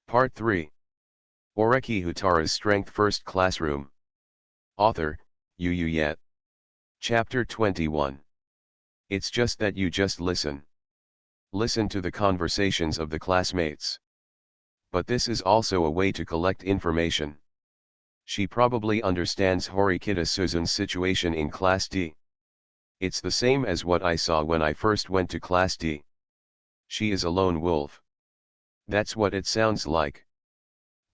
Part 3. Oreki Houtarou's Strength First Classroom. Author, Yu Yet. Chapter 21. It's just that you just listen. Listen to the conversations of the classmates. But this is also a way to collect information. She probably understands Horikita Suzun's situation in Class D. It's the same as what I saw when I first went to Class D. She is a lone wolf. That's what it sounds like.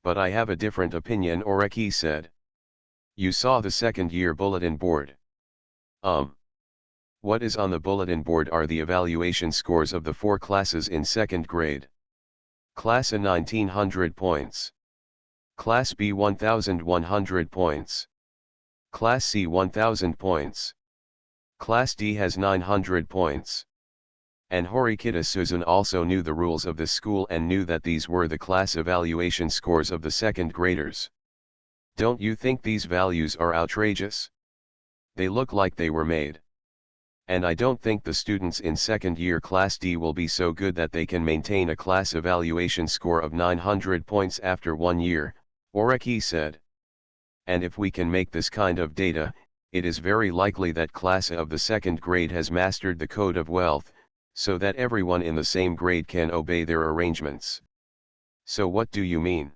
But I have a different opinion, Oreki said. You saw the second-year bulletin board. What is on the bulletin board are the evaluation scores of the 4 classes in 2nd grade. Class A 1900 points. Class B 1100 points. Class C 1000 points. Class D has 900 points. And Horikita Suzun also knew the rules of the school and knew that these were the class evaluation scores of the 2nd graders. Don't you think these values are outrageous? They look like they were made. And I don't think the students in 2nd year Class D will be so good that they can maintain a class evaluation score of 900 points after 1 year, Oreki said. And if we can make this kind of data, it is very likely that class A of the 2nd grade has mastered the code of wealth, so that everyone in the same grade can obey their arrangements. So what do you mean?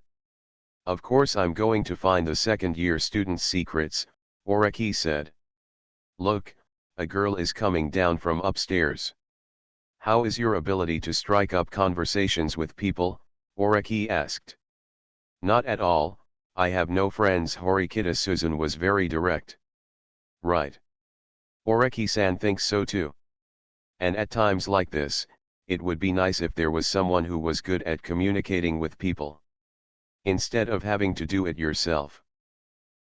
Of course I'm going to find the 2nd year students' secrets, Oreki said. Look, a girl is coming down from upstairs. How is your ability to strike up conversations with people? Oreki asked. Not at all, I have no friends. Horikita Suzun was very direct. Right. Oreki-san thinks so too. And at times like this, it would be nice if there was someone who was good at communicating with people, instead of having to do it yourself.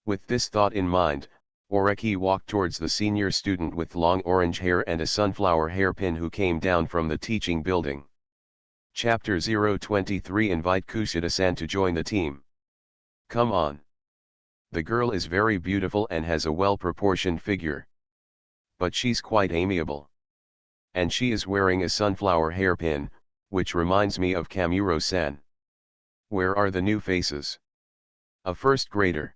With this thought in mind, Oreki walked towards the senior student with long orange hair and a sunflower hairpin who came down from the teaching building. Chapter 023. Invite Kushida-san to join the team. Come on. The girl is very beautiful and has a well-proportioned figure. But she's quite amiable. And she is wearing a sunflower hairpin, which reminds me of Kamuro-san. Where are the new faces? A 1st grader.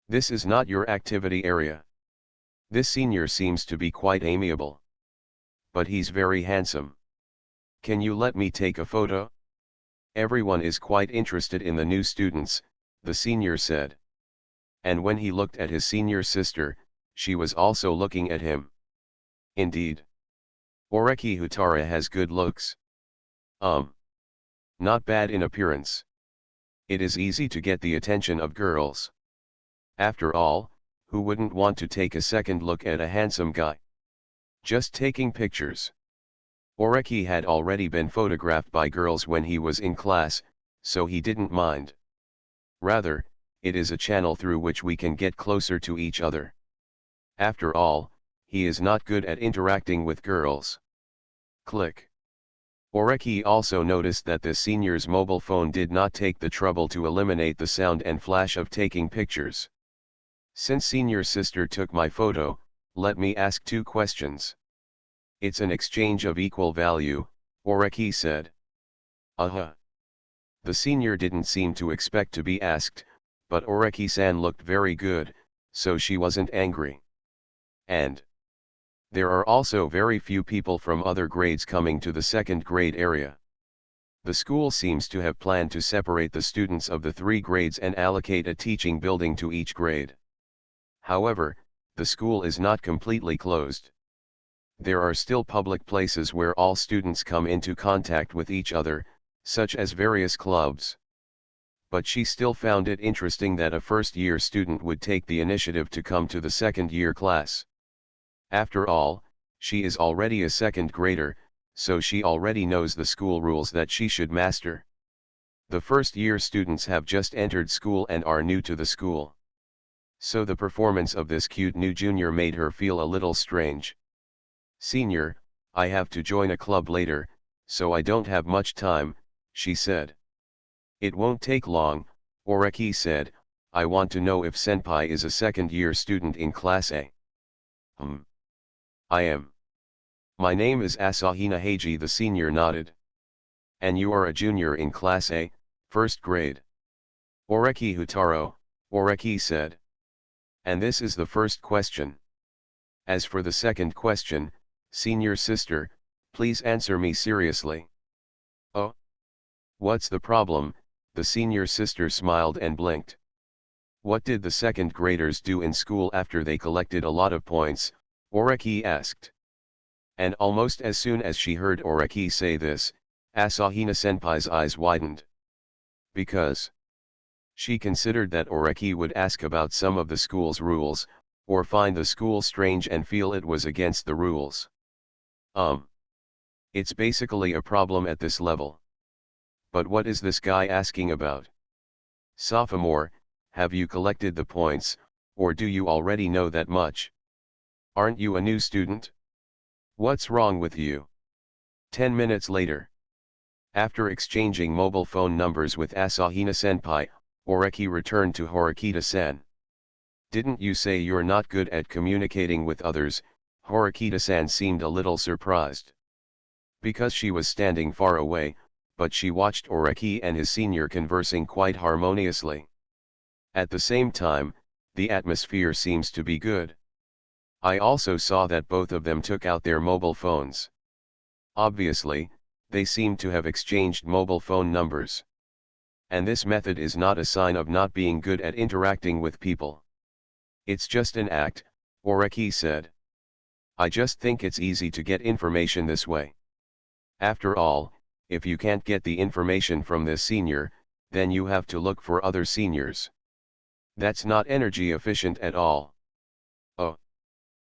This is not your activity area. This senior seems to be quite amiable. But he's very handsome. Can you let me take a photo? Everyone is quite interested in the new students, the senior said. And when he looked at his senior sister, she was also looking at him. Indeed. Oreki Houtarou has good looks. Not bad in appearance. It is easy to get the attention of girls. After all, who wouldn't want to take a second look at a handsome guy? Just taking pictures. Oreki had already been photographed by girls when he was in class, so he didn't mind. Rather, it is a channel through which we can get closer to each other. After all, he is not good at interacting with girls. Click. Oreki also noticed that the senior's mobile phone did not take the trouble to eliminate the sound and flash of taking pictures. Since senior sister took my photo, let me ask 2 questions. It's an exchange of equal value, Oreki said. The senior didn't seem to expect to be asked, but Oreki-san looked very good, so she wasn't angry. And there are also very few people from other grades coming to the 2nd grade area. The school seems to have planned to separate the students of the 3 grades and allocate a teaching building to each grade. However, the school is not completely closed. There are still public places where all students come into contact with each other, such as various clubs. But she still found it interesting that a 1st-year student would take the initiative to come to the 2nd-year class. After all, she is already a 2nd grader, so she already knows the school rules that she should master. The 1st-year students have just entered school and are new to the school. So the performance of this cute new junior made her feel a little strange. Senior, I have to join a club later, so I don't have much time, she said. It won't take long, Oreki said. I want to know if senpai is a 2nd-year student in Class A. I am. My name is Asahina Heiji. The senior nodded. And you are a junior in Class A, First grade. Oreki Houtarou, Oreki said. And this is the first question. As for the second question, senior sister, please answer me seriously. Oh? What's the problem? The senior sister smiled and blinked. What did the second graders do in school after they collected a lot of points? Oreki asked. And almost as soon as she heard Oreki say this, Asahina-senpai's eyes widened. Because she considered that Oreki would ask about some of the school's rules, or find the school strange and feel it was against the rules. It's basically a problem at this level. But what is this guy asking about? Sophomore, have you collected the points, or do you already know that much? Aren't you a new student? What's wrong with you? 10 minutes later. After exchanging mobile phone numbers with Asahina-senpai, Oreki returned to Horikita-san. Didn't you say you're not good at communicating with others? Horikita-san seemed a little surprised. Because she was standing far away, but she watched Oreki and his senior conversing quite harmoniously. At the same time, the atmosphere seems to be good. I also saw that both of them took out their mobile phones. Obviously, they seem to have exchanged mobile phone numbers. And this method is not a sign of not being good at interacting with people. It's just an act, Oreki said. I just think it's easy to get information this way. After all, if you can't get the information from this senior, then you have to look for other seniors. That's not energy efficient at all. Oh.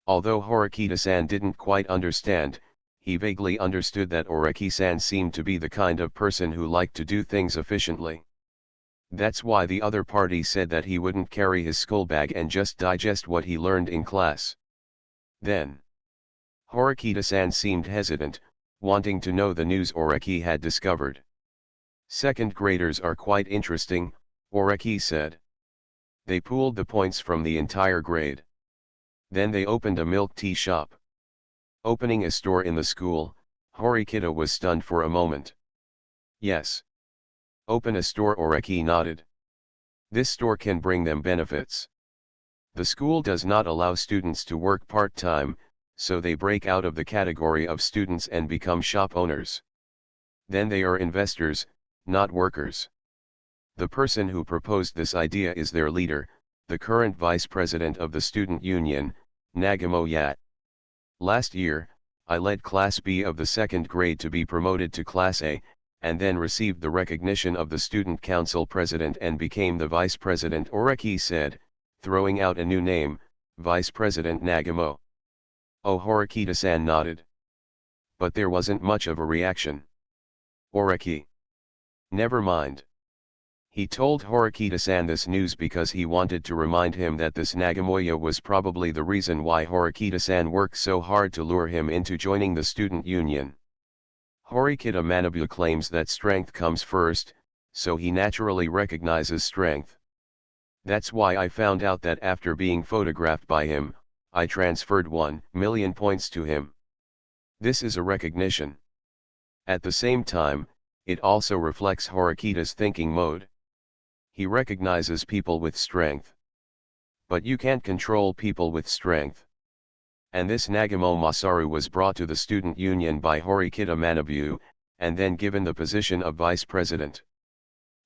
Although Horikita-san didn't quite understand, he vaguely understood that Oreki-san seemed to be the kind of person who liked to do things efficiently. That's why the other party said that he wouldn't carry his school bag and just digest what he learned in class. Then, Horikita-san seemed hesitant, wanting to know the news Oreki had discovered. Second graders are quite interesting, Oreki said. They pooled the points from the entire grade. Then they opened a milk tea shop. Opening a store in the school, Horikita was stunned for a moment. Yes. Open a store, Oreki nodded. This store can bring them benefits. The school does not allow students to work part-time, so they break out of the category of students and become shop owners. Then they are investors, not workers. The person who proposed this idea is their leader, the current vice president of the student union, Nagamo Yat. Last year, I led Class B of the second grade to be promoted to Class A, and then received the recognition of the student council president and became the vice president, Oreki said, throwing out a new name, Vice President Nagamo. Oh, Horikita-san nodded. But there wasn't much of a reaction. Oreki. Never mind. He told Horikita-san this news because he wanted to remind him that this Nagamoya was probably the reason why Horikita-san worked so hard to lure him into joining the student union. Horikita Manabu claims that strength comes first, so he naturally recognizes strength. That's why I found out that after being photographed by him, I transferred 1,000,000 points to him. This is a recognition. At the same time, it also reflects Horikita's thinking mode. He recognizes people with strength. But you can't control people with strength. And this Nagamo Masaru was brought to the student union by Horikita Manabu, and then given the position of vice president.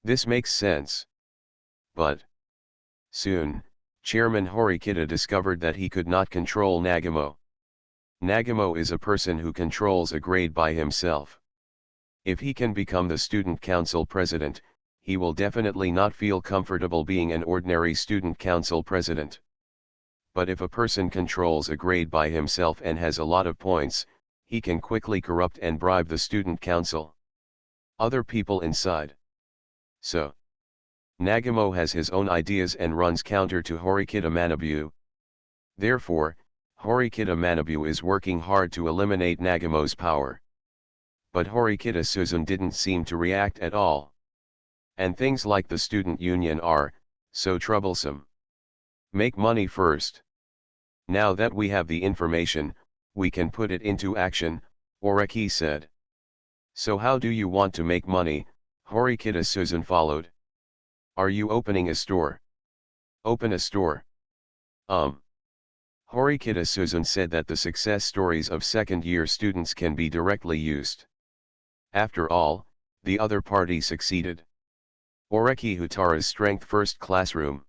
This makes sense. But soon, Chairman Horikita discovered that he could not control Nagamo. Nagamo is a person who controls a grade by himself. If he can become the student council president, he will definitely not feel comfortable being an ordinary student council president. But if a person controls a grade by himself and has a lot of points, he can quickly corrupt and bribe the student council. Other people inside. So, Nagamo has his own ideas and runs counter to Horikita Manabu. Therefore, Horikita Manabu is working hard to eliminate Nagamo's power. But Horikita Suzun didn't seem to react at all. And things like the student union are so troublesome. Make money first. Now that we have the information, we can put it into action, Oreki said. So how do you want to make money? Horikita Susan followed. Are you opening a store? Open a store. Horikita Susan said that the success stories of second-year students can be directly used. After all, the other party succeeded. Oreki Houtarou's Strength First Classroom.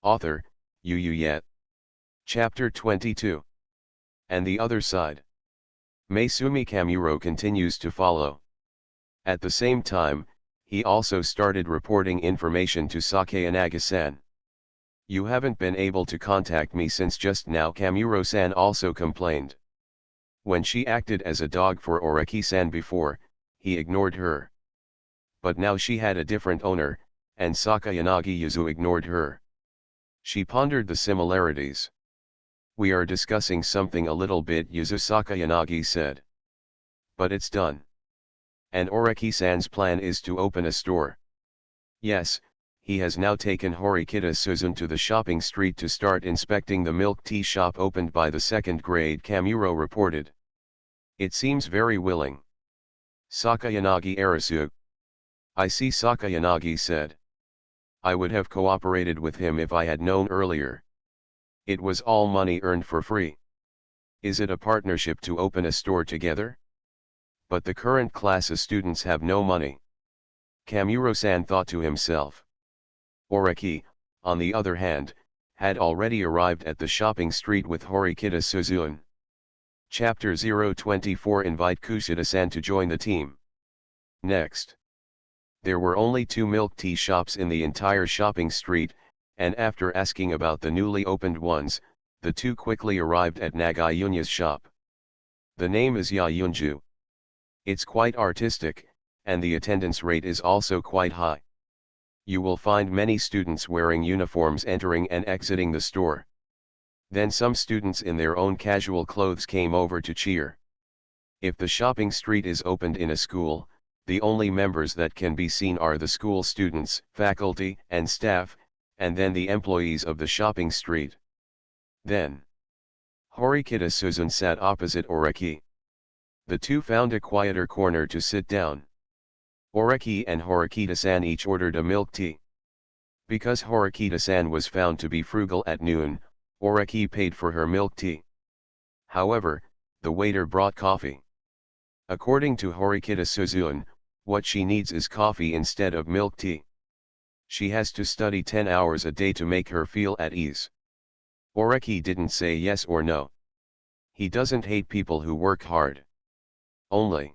Author, Yu Yet. Chapter 22. And the Other Side. Maesumi Kamuro continues to follow. At the same time, he also started reporting information to Sakayanagi-san. You haven't been able to contact me since just now, Kamuro-san also complained. When she acted as a dog for Oreki-san before, he ignored her. But now she had a different owner, and Sakayanagi Yuzu ignored her. She pondered the similarities. We are discussing something a little bit, Yuzu, Sakayanagi said. But it's done. And Oreki-san's plan is to open a store. Yes, he has now taken Horikita Susan to the shopping street to start inspecting the milk tea shop opened by the second grade, Kamuro reported. It seems very willing. Sakayanagi Arisu. I see, Sakayanagi said. I would have cooperated with him if I had known earlier. It was all money earned for free. Is it a partnership to open a store together? But the current class of students have no money. Kamuro-san thought to himself. Oreki, on the other hand, had already arrived at the shopping street with Horikita Suzuan. Chapter 024. Invite Kushida-san to join the team. Next. There were only 2 milk tea shops in the entire shopping street, and after asking about the newly opened ones, the 2 quickly arrived at Nagayunya's shop. The name is Yayunju. It's quite artistic, and the attendance rate is also quite high. You will find many students wearing uniforms entering and exiting the store. Then some students in their own casual clothes came over to cheer. If the shopping street is opened in a school, the only members that can be seen are the school students, faculty, and staff, and then the employees of the shopping street. Then, Horikita Susan sat opposite Oreki. The 2 found a quieter corner to sit down. Oreki and Horikita-san each ordered a milk tea. Because Horikita-san was found to be frugal at noon, Oreki paid for her milk tea. However, the waiter brought coffee. According to Horikita Suzuan, what she needs is coffee instead of milk tea. She has to study 10 hours a day to make her feel at ease. Oreki didn't say yes or no. He doesn't hate people who work hard. Only.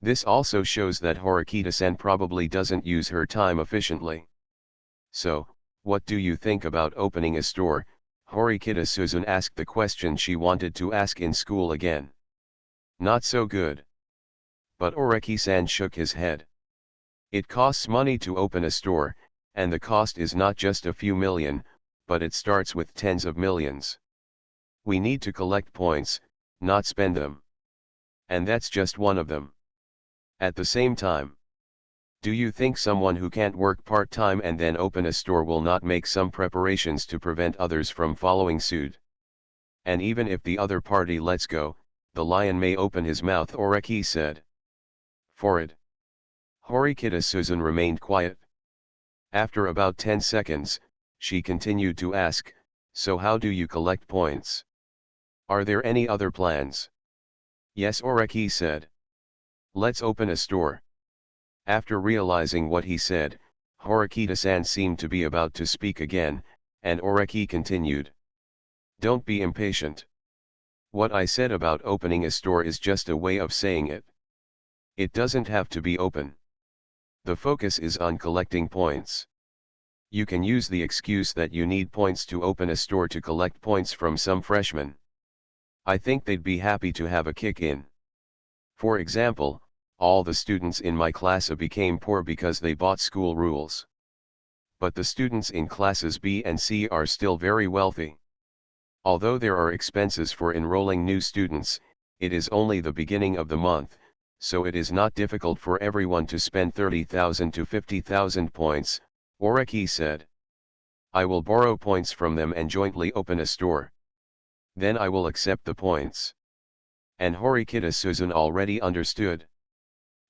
This also shows that Horikita-san probably doesn't use her time efficiently. So, what do you think about opening a store? Horikita Susan asked the question she wanted to ask in school again. Not so good. But Oreki-san shook his head. It costs money to open a store, and the cost is not just a few million, but it starts with tens of millions. We need to collect points, not spend them. And that's just one of them. At the same time, do you think someone who can't work part-time and then open a store will not make some preparations to prevent others from following suit? And even if the other party lets go, the lion may open his mouth, Oreki said. For it. Horikita Susan remained quiet. After about 10 seconds, she continued to ask, so how do you collect points? Are there any other plans? Yes, Oreki said. Let's open a store. After realizing what he said, Horikita-san seemed to be about to speak again, and Oreki continued. Don't be impatient. What I said about opening a store is just a way of saying it. It doesn't have to be open. The focus is on collecting points. You can use the excuse that you need points to open a store to collect points from some freshmen. I think they'd be happy to have a kick in. For example, all the students in my class became poor because they bought school rules. But the students in classes B and C are still very wealthy. Although there are expenses for enrolling new students, it is only the beginning of the month, so it is not difficult for everyone to spend 30,000 to 50,000 points, Oreki said. I will borrow points from them and jointly open a store. Then I will accept the points. And Horikita Susan already understood.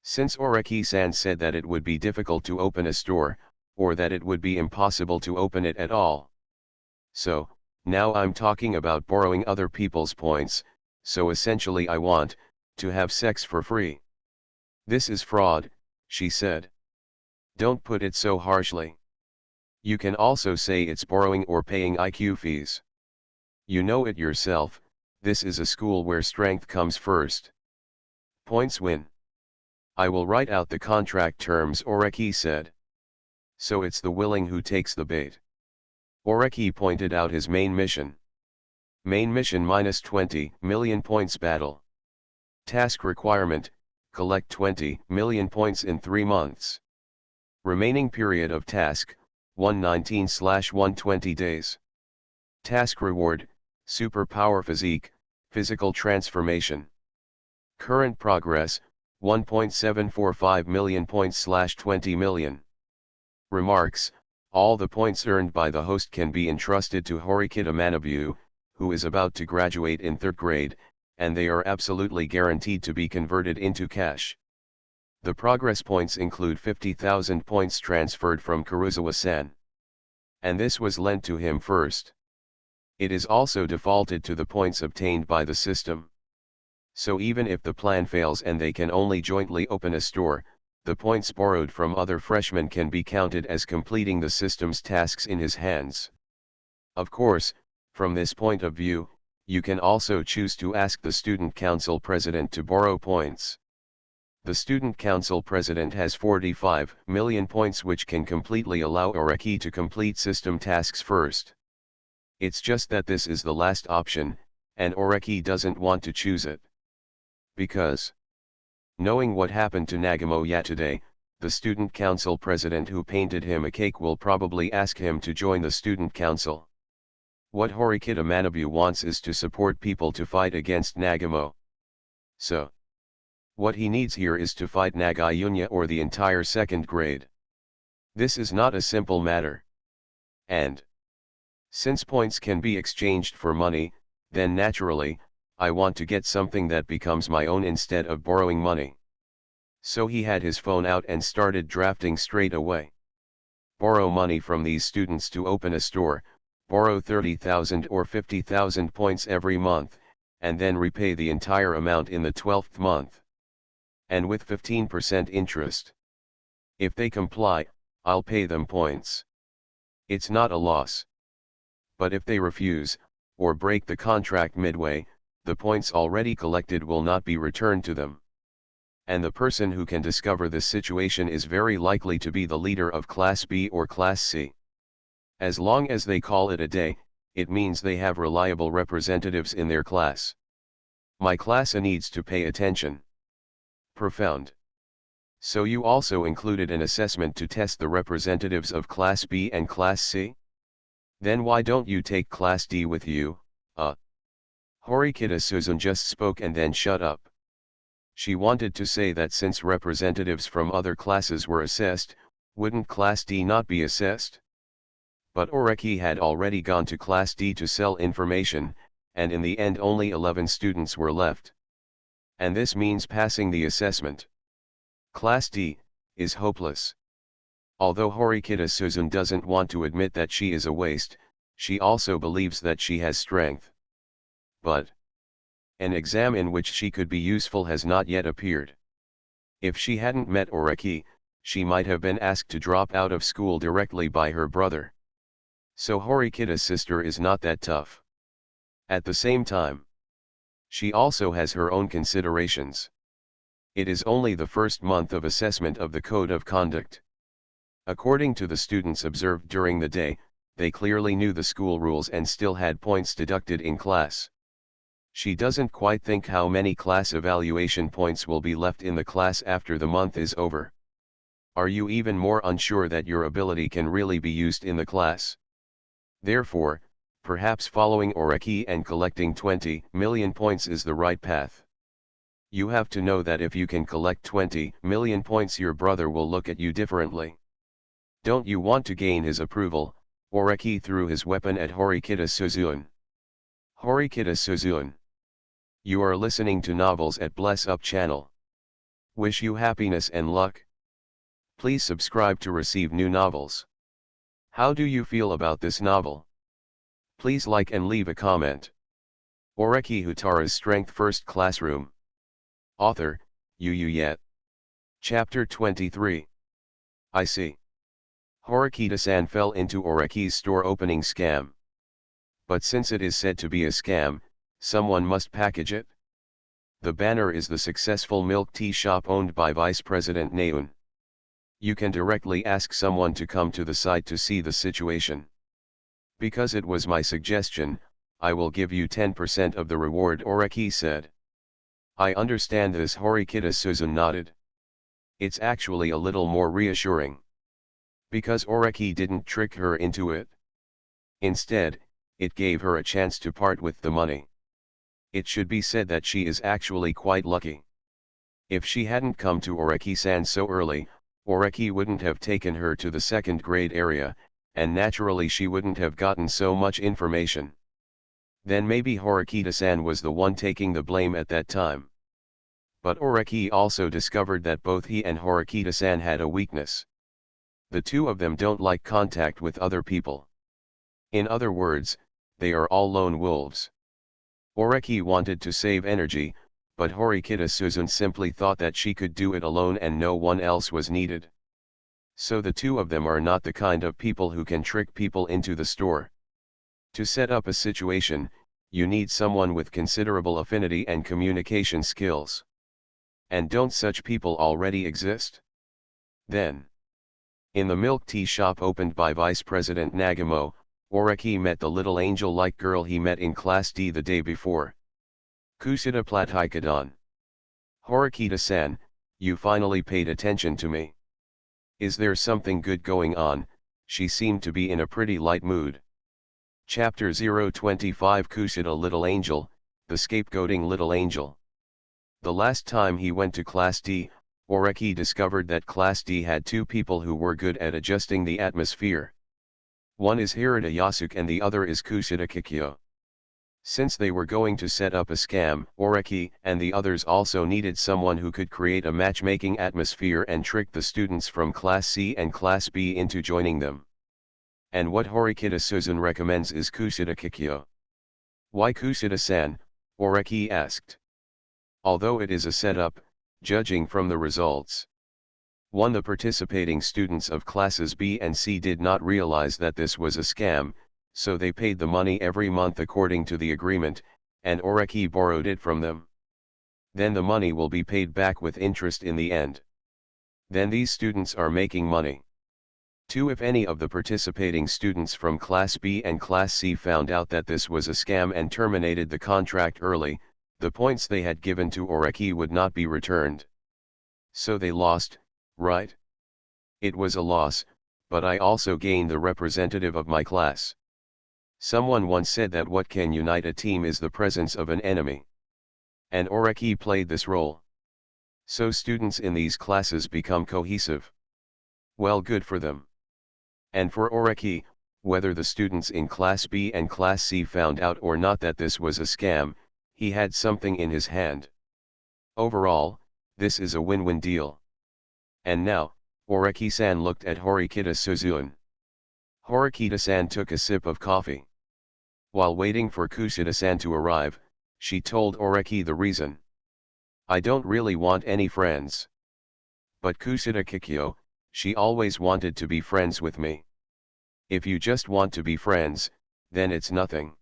Since Oreki-san said that it would be difficult to open a store, or that it would be impossible to open it at all. So, now I'm talking about borrowing other people's points, so essentially I want to have sex for free. This is fraud, she said. Don't put it so harshly. You can also say it's borrowing or paying IQ fees. You know it yourself, this is a school where strength comes first. Points win. I will write out the contract terms, Oreki said. So it's the willing who takes the bait. Oreki pointed out his main mission. Main mission minus 20 million points battle. Task requirement, collect 20 million points in 3 months. Remaining period of task, 119/120 days. Task reward, superpower physique, physical transformation. Current progress, 1.745 million points/20 million. Remarks, all the points earned by the host can be entrusted to Horikita Manabu, who is about to graduate in 3rd grade, and they are absolutely guaranteed to be converted into cash. The progress points include 50,000 points transferred from Kuruzawa-san. And this was lent to him first. It is also defaulted to the points obtained by the system. So even if the plan fails and they can only jointly open a store, the points borrowed from other freshmen can be counted as completing the system's tasks in his hands. Of course, from this point of view, you can also choose to ask the student council president to borrow points. The student council president has 45 million points, which can completely allow Oreki to complete system tasks first. It's just that this is the last option, and Oreki doesn't want to choose it. Because, knowing what happened to Nagumo today, the student council president who painted him a cake will probably ask him to join the student council. What Horikita Manabu wants is to support people to fight against Nagumo. So, what he needs here is to fight Nagayunya or the entire 2nd grade. This is not a simple matter. And, since points can be exchanged for money, then naturally, I want to get something that becomes my own instead of borrowing money. So he had his phone out and started drafting straight away. Borrow money from these students to open a store, borrow 30,000 or 50,000 points every month, and then repay the entire amount in the 12th month. And with 15% interest. If they comply, I'll pay them points. It's not a loss. But if they refuse, or break the contract midway, the points already collected will not be returned to them. And the person who can discover this situation is very likely to be the leader of Class B or Class C. As long as they call it a day, it means they have reliable representatives in their class. My class needs to pay attention. Profound. So you also included an assessment to test the representatives of Class B and Class C? Then why don't you take Class D with you? Horikita Suzun just spoke and then shut up. She wanted to say that since representatives from other classes were assessed, wouldn't Class D not be assessed? But Oreki had already gone to Class D to sell information, and in the end only 11 students were left. And this means passing the assessment. Class D is hopeless. Although Horikita Suzun doesn't want to admit that she is a waste, she also believes that she has strength. But an exam in which she could be useful has not yet appeared. If she hadn't met Oreki, she might have been asked to drop out of school directly by her brother. So Horikita's sister is not that tough. At the same time, she also has her own considerations. It is only the first month of assessment of the Code of Conduct. According to the students observed during the day, they clearly knew the school rules and still had points deducted in class. She doesn't quite think how many class evaluation points will be left in the class after the month is over. Are you even more unsure that your ability can really be used in the class? Therefore, perhaps following Oreki and collecting 20 million points is the right path. You have to know that if you can collect 20 million points, your brother will look at you differently. Don't you want to gain his approval? Oreki threw his weapon at Horikita Suzun. Horikita Suzun. You are listening to novels at Bless Up channel. Wish you happiness and luck. Please subscribe to receive new novels. How do you feel about this novel? Please like and leave a comment. Oreki Houtarou's Strength First Classroom. Author, Yet. Chapter 23. I see. Horikita-san fell into Oreki's store opening scam. But since it is said to be a scam, someone must package it. The banner is the successful milk tea shop owned by Vice President Naun. You can directly ask someone to come to the site to see the situation. Because it was my suggestion, I will give you 10% of the reward, Oreki said. I understand this, Horikita-Susan nodded. It's actually a little more reassuring. Because Oreki didn't trick her into it. Instead, it gave her a chance to part with the money. It should be said that she is actually quite lucky. If she hadn't come to Oreki-san so early, Oreki wouldn't have taken her to the second grade area, and naturally she wouldn't have gotten so much information. Then maybe Horikita-san was the one taking the blame at that time. But Oreki also discovered that both he and Horikita-san had a weakness. The two of them don't like contact with other people. In other words, they are all lone wolves. Oreki wanted to save energy, but Horikita-Susan simply thought that she could do it alone and no one else was needed. So the two of them are not the kind of people who can trick people into the store. To set up a situation, you need someone with considerable affinity and communication skills. And don't such people already exist? Then, in the milk tea shop opened by Vice President Nagamo, Oreki met the little angel-like girl he met in Class D the day before. Kushida Platikadan. Horikita-san, you finally paid attention to me. Is there something good going on? She seemed to be in a pretty light mood. Chapter 025 Kushida Little Angel, the scapegoating little angel. The last time he went to Class D, Oreki discovered that Class D had two people who were good at adjusting the atmosphere. One is Hirata Yasuke and the other is Kushida Kikyo. Since they were going to set up a scam, Oreki and the others also needed someone who could create a matchmaking atmosphere and trick the students from Class C and Class B into joining them. And what Horikita-Susan recommends is Kushida Kikyo. Why Kushida-san? Oreki asked. Although it is a setup, judging from the results. 1. The participating students of classes B and C did not realize that this was a scam, so they paid the money every month according to the agreement, and Oreki borrowed it from them. Then the money will be paid back with interest in the end. Then these students are making money. 2. If any of the participating students from Class B and Class C found out that this was a scam and terminated the contract early, the points they had given to Oreki would not be returned. So they lost, right? It was a loss, but I also gained the representative of my class. Someone once said that what can unite a team is the presence of an enemy. And Oreki played this role. So students in these classes become cohesive. Well, good for them. And for Oreki, whether the students in Class B and Class C found out or not that this was a scam, he had something in his hand. Overall, this is a win-win deal. And now, Oreki-san looked at Horikita-Susan. Horikita-san took a sip of coffee. While waiting for Kushida-san to arrive, she told Oreki the reason. I don't really want any friends. But Kushida Kikyo, she always wanted to be friends with me. If you just want to be friends, then it's nothing.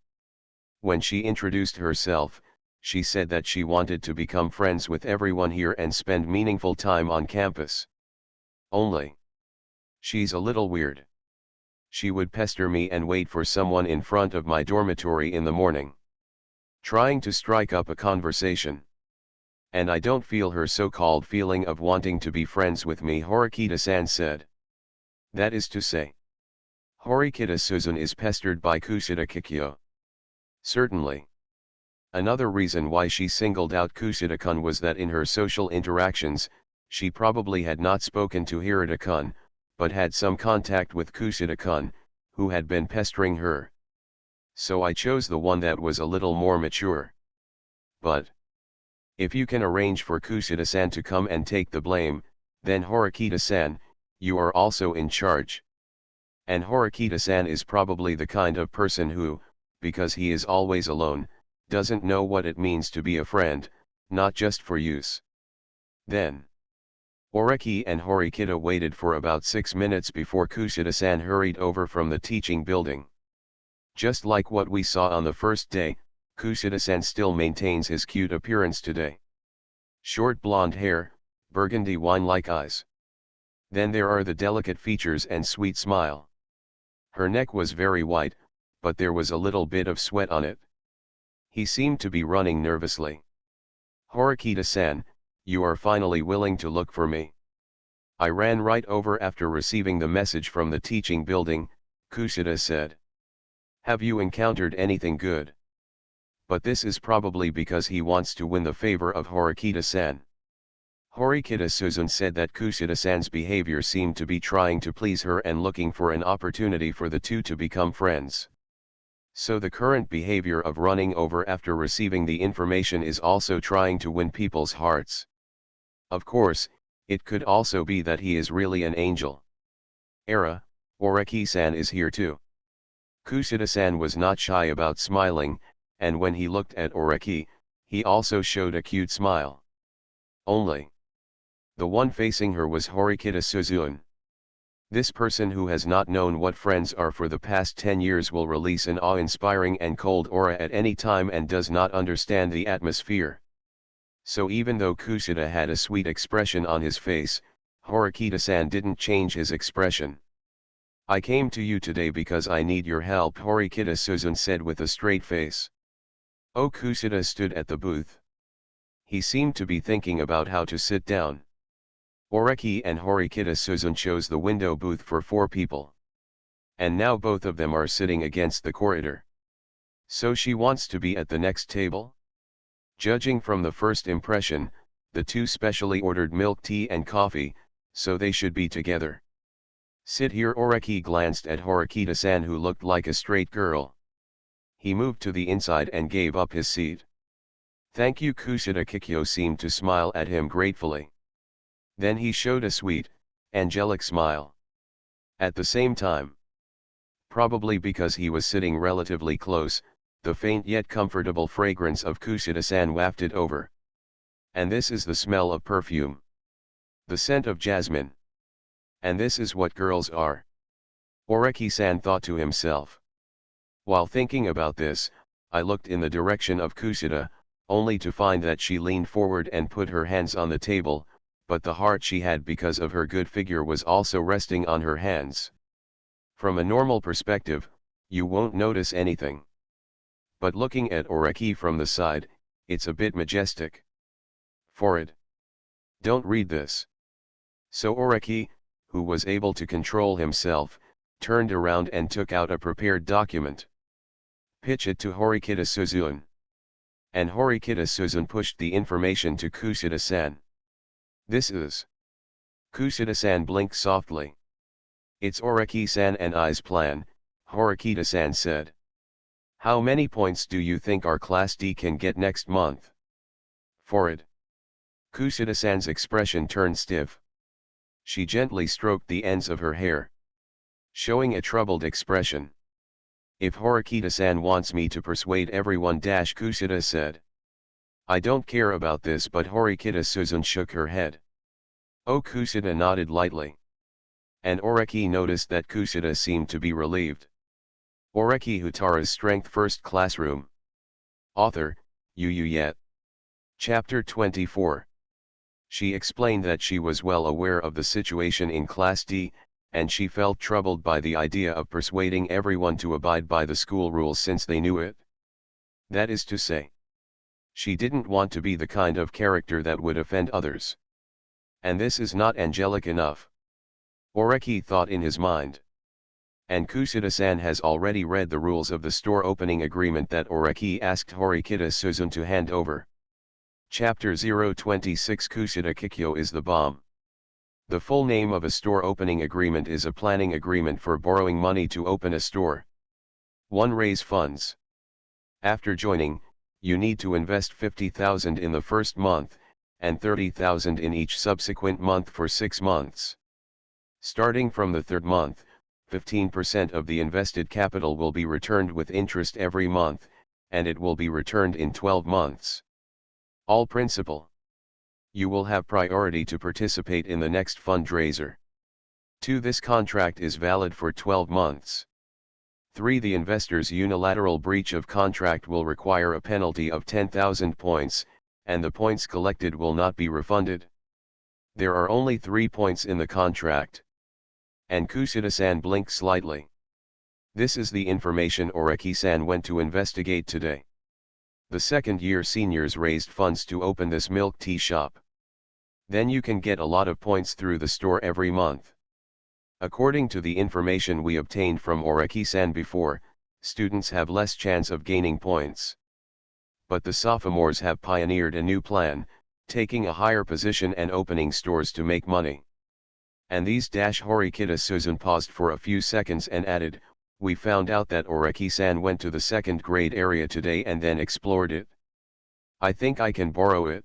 When she introduced herself, she said that she wanted to become friends with everyone here and spend meaningful time on campus. Only. She's a little weird. She would pester me and wait for someone in front of my dormitory in the morning, trying to strike up a conversation. And I don't feel her so-called feeling of wanting to be friends with me, Horikita-san said. That is to say, Horikita-Susan is pestered by Kushida Kikyo. Certainly. Another reason why she singled out Kushida-kun was that in her social interactions, she probably had not spoken to Hirata-kun, but had some contact with Kushida-kun, who had been pestering her. So I chose the one that was a little more mature. But If you can arrange for Kushida-san to come and take the blame, then Horikita-san, you are also in charge. And Horikita-san is probably the kind of person who, because he is always alone, doesn't know what it means to be a friend, not just for use. Then Oreki and Horikita waited for about 6 minutes before Kushida-san hurried over from the teaching building. Just like what we saw on the first day, Kushida-san still maintains his cute appearance today. Short blonde hair, burgundy wine-like eyes. Then there are the delicate features and sweet smile. Her neck was very white, but there was a little bit of sweat on it. He seemed to be running nervously. Horikita-san, you are finally willing to look for me. I ran right over after receiving the message from the teaching building, Kushida said. Have you encountered anything good? But this is probably because he wants to win the favor of Horikita-san. Horikita Suzun said that Kushida-san's behavior seemed to be trying to please her and looking for an opportunity for the two to become friends. So the current behavior of running over after receiving the information is also trying to win people's hearts. Of course, it could also be that he is really an angel. Oreki-san is here too. Kushida-san was not shy about smiling, and when he looked at Oreki, he also showed a cute smile. Only the one facing her was Horikita Suzun. This person who has not known what friends are for the past 10 years will release an awe-inspiring and cold aura at any time and does not understand the atmosphere. So even though Kushida had a sweet expression on his face, Horikita-san didn't change his expression. I came to you today because I need your help, Horikita Suzun said with a straight face. Oh, Kushida stood at the booth. He seemed to be thinking about how to sit down. Oreki and Horikita Suzun chose the window booth for 4 people. And now both of them are sitting against the corridor. So she wants to be at the next table? Judging from the first impression, the two specially ordered milk tea and coffee, so they should be together. Sit here. Oreki glanced at Horikita-san, who looked like a straight girl. He moved to the inside and gave up his seat. Thank you. Kushida Kikyo seemed to smile at him gratefully. Then he showed a sweet, angelic smile. At the same time, probably because he was sitting relatively close, the faint yet comfortable fragrance of Kushida-san wafted over. And this is the smell of perfume. The scent of jasmine. And this is what girls are. Oreki-san thought to himself. While thinking about this, I looked in the direction of Kushida, only to find that she leaned forward and put her hands on the table, but the heart she had because of her good figure was also resting on her hands. From a normal perspective, you won't notice anything. But looking at Oreki from the side, it's a bit majestic. Forward. Don't read this. So Oreki, who was able to control himself, turned around and took out a prepared document. Pitch it to Horikita Suzun. And Horikita Suzun pushed the information to Kushida-san. This is. Kushida-san blinked softly. It's Oreki-san and I's plan, Horikita-san said. How many points do you think our Class D can get next month? Forward. Kushida-san's expression turned stiff. She gently stroked the ends of her hair, showing a troubled expression. If Horikita-san wants me to persuade everyone, Kushida said. I don't care about this, but Horikita Suzun shook her head. Oh, Kushida nodded lightly. And Oreki noticed that Kushida seemed to be relieved. Oreki Houtarou's Strength First Classroom. Author, Yu Yet. Chapter 24. She explained that she was well aware of the situation in Class D, and she felt troubled by the idea of persuading everyone to abide by the school rules since they knew it. That is to say, she didn't want to be the kind of character that would offend others. And this is not angelic enough. Oreki thought in his mind. And Kushida-san has already read the rules of the store opening agreement that Oreki asked Horikita Suzun to hand over. Chapter 026. Kushida Kikyo is the bomb. The full name of a store opening agreement is a planning agreement for borrowing money to open a store. 1. Raise funds. After joining, you need to invest 50,000 in the first month, and 30,000 in each subsequent month for 6 months. Starting from the third month, 15% of the invested capital will be returned with interest every month, and it will be returned in 12 months. All principal. You will have priority to participate in the next fundraiser. 2. This contract is valid for 12 months. 3. The investor's unilateral breach of contract will require a penalty of 10,000 points, and the points collected will not be refunded. There are only 3 points in the contract. And Kushida-san blinked slightly. This is the information Oreki-san went to investigate today. The second-year seniors raised funds to open this milk tea shop. Then you can get a lot of points through the store every month. According to the information we obtained from Oreki-san before, students have less chance of gaining points. But the sophomores have pioneered a new plan, taking a higher position and opening stores to make money. And these Horikita Suzun paused for a few seconds and added, we found out that Oreki-san went to the second grade area today and then explored it. I think I can borrow it.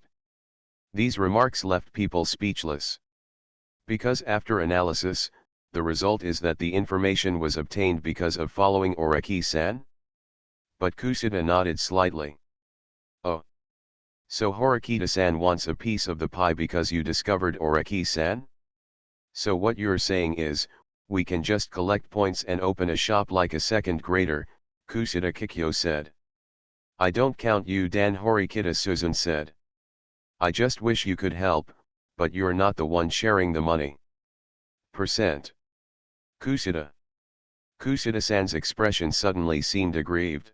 These remarks left people speechless. Because after analysis, the result is that the information was obtained because of following Oreki-san? But Kushida nodded slightly. Oh. So Horikita-san wants a piece of the pie because you discovered Oreki-san? So what you're saying is, we can just collect points and open a shop like a second grader, Kushida Kikyo said. I don't count you, Dan, Horikita Suzun said. I just wish you could help, but you're not the one sharing the money. Percent. Kushida. Kushida-san's expression suddenly seemed aggrieved.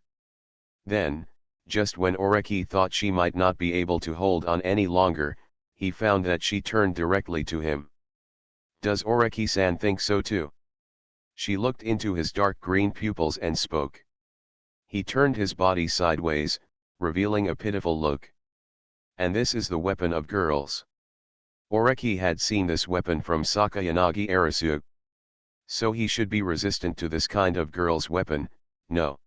Then, just when Oreki thought she might not be able to hold on any longer, he found that she turned directly to him. Does Oreki-san think so too? She looked into his dark green pupils and spoke. He turned his body sideways, revealing a pitiful look. And this is the weapon of girls. Oreki had seen this weapon from Sakayanagi Arasu. So he should be resistant to this kind of girl's weapon, no.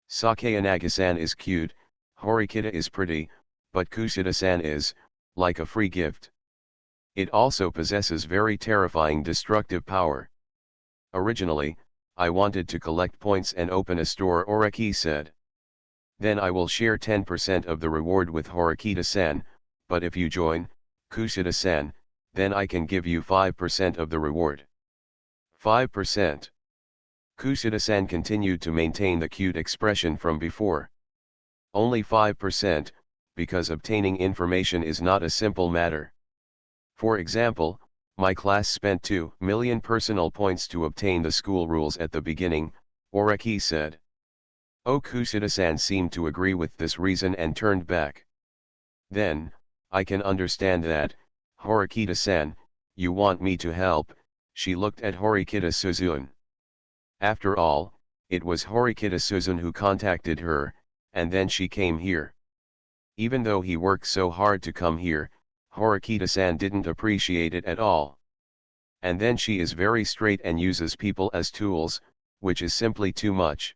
Sakayanagi-san is cute, Horikita is pretty, but Kushida-san is, like a free gift. It also possesses very terrifying destructive power. Originally, I wanted to collect points and open a store, Oreki said. Then I will share 10% of the reward with Horikita-san, but if you join, Kushida-san, then I can give you 5% of the reward. 5%. Kushida-san continued to maintain the cute expression from before. Only 5%, because obtaining information is not a simple matter. For example, my class spent 2 million personal points to obtain the school rules at the beginning, Oreki said. Oh, Kushida-san seemed to agree with this reason and turned back. Then, I can understand that, Horikita-san, you want me to help, she looked at Horikita Suzun. After all, it was Horikita Suzun who contacted her, and then she came here. Even though he worked so hard to come here, Horikita-san didn't appreciate it at all. And then she is very straight and uses people as tools, which is simply too much.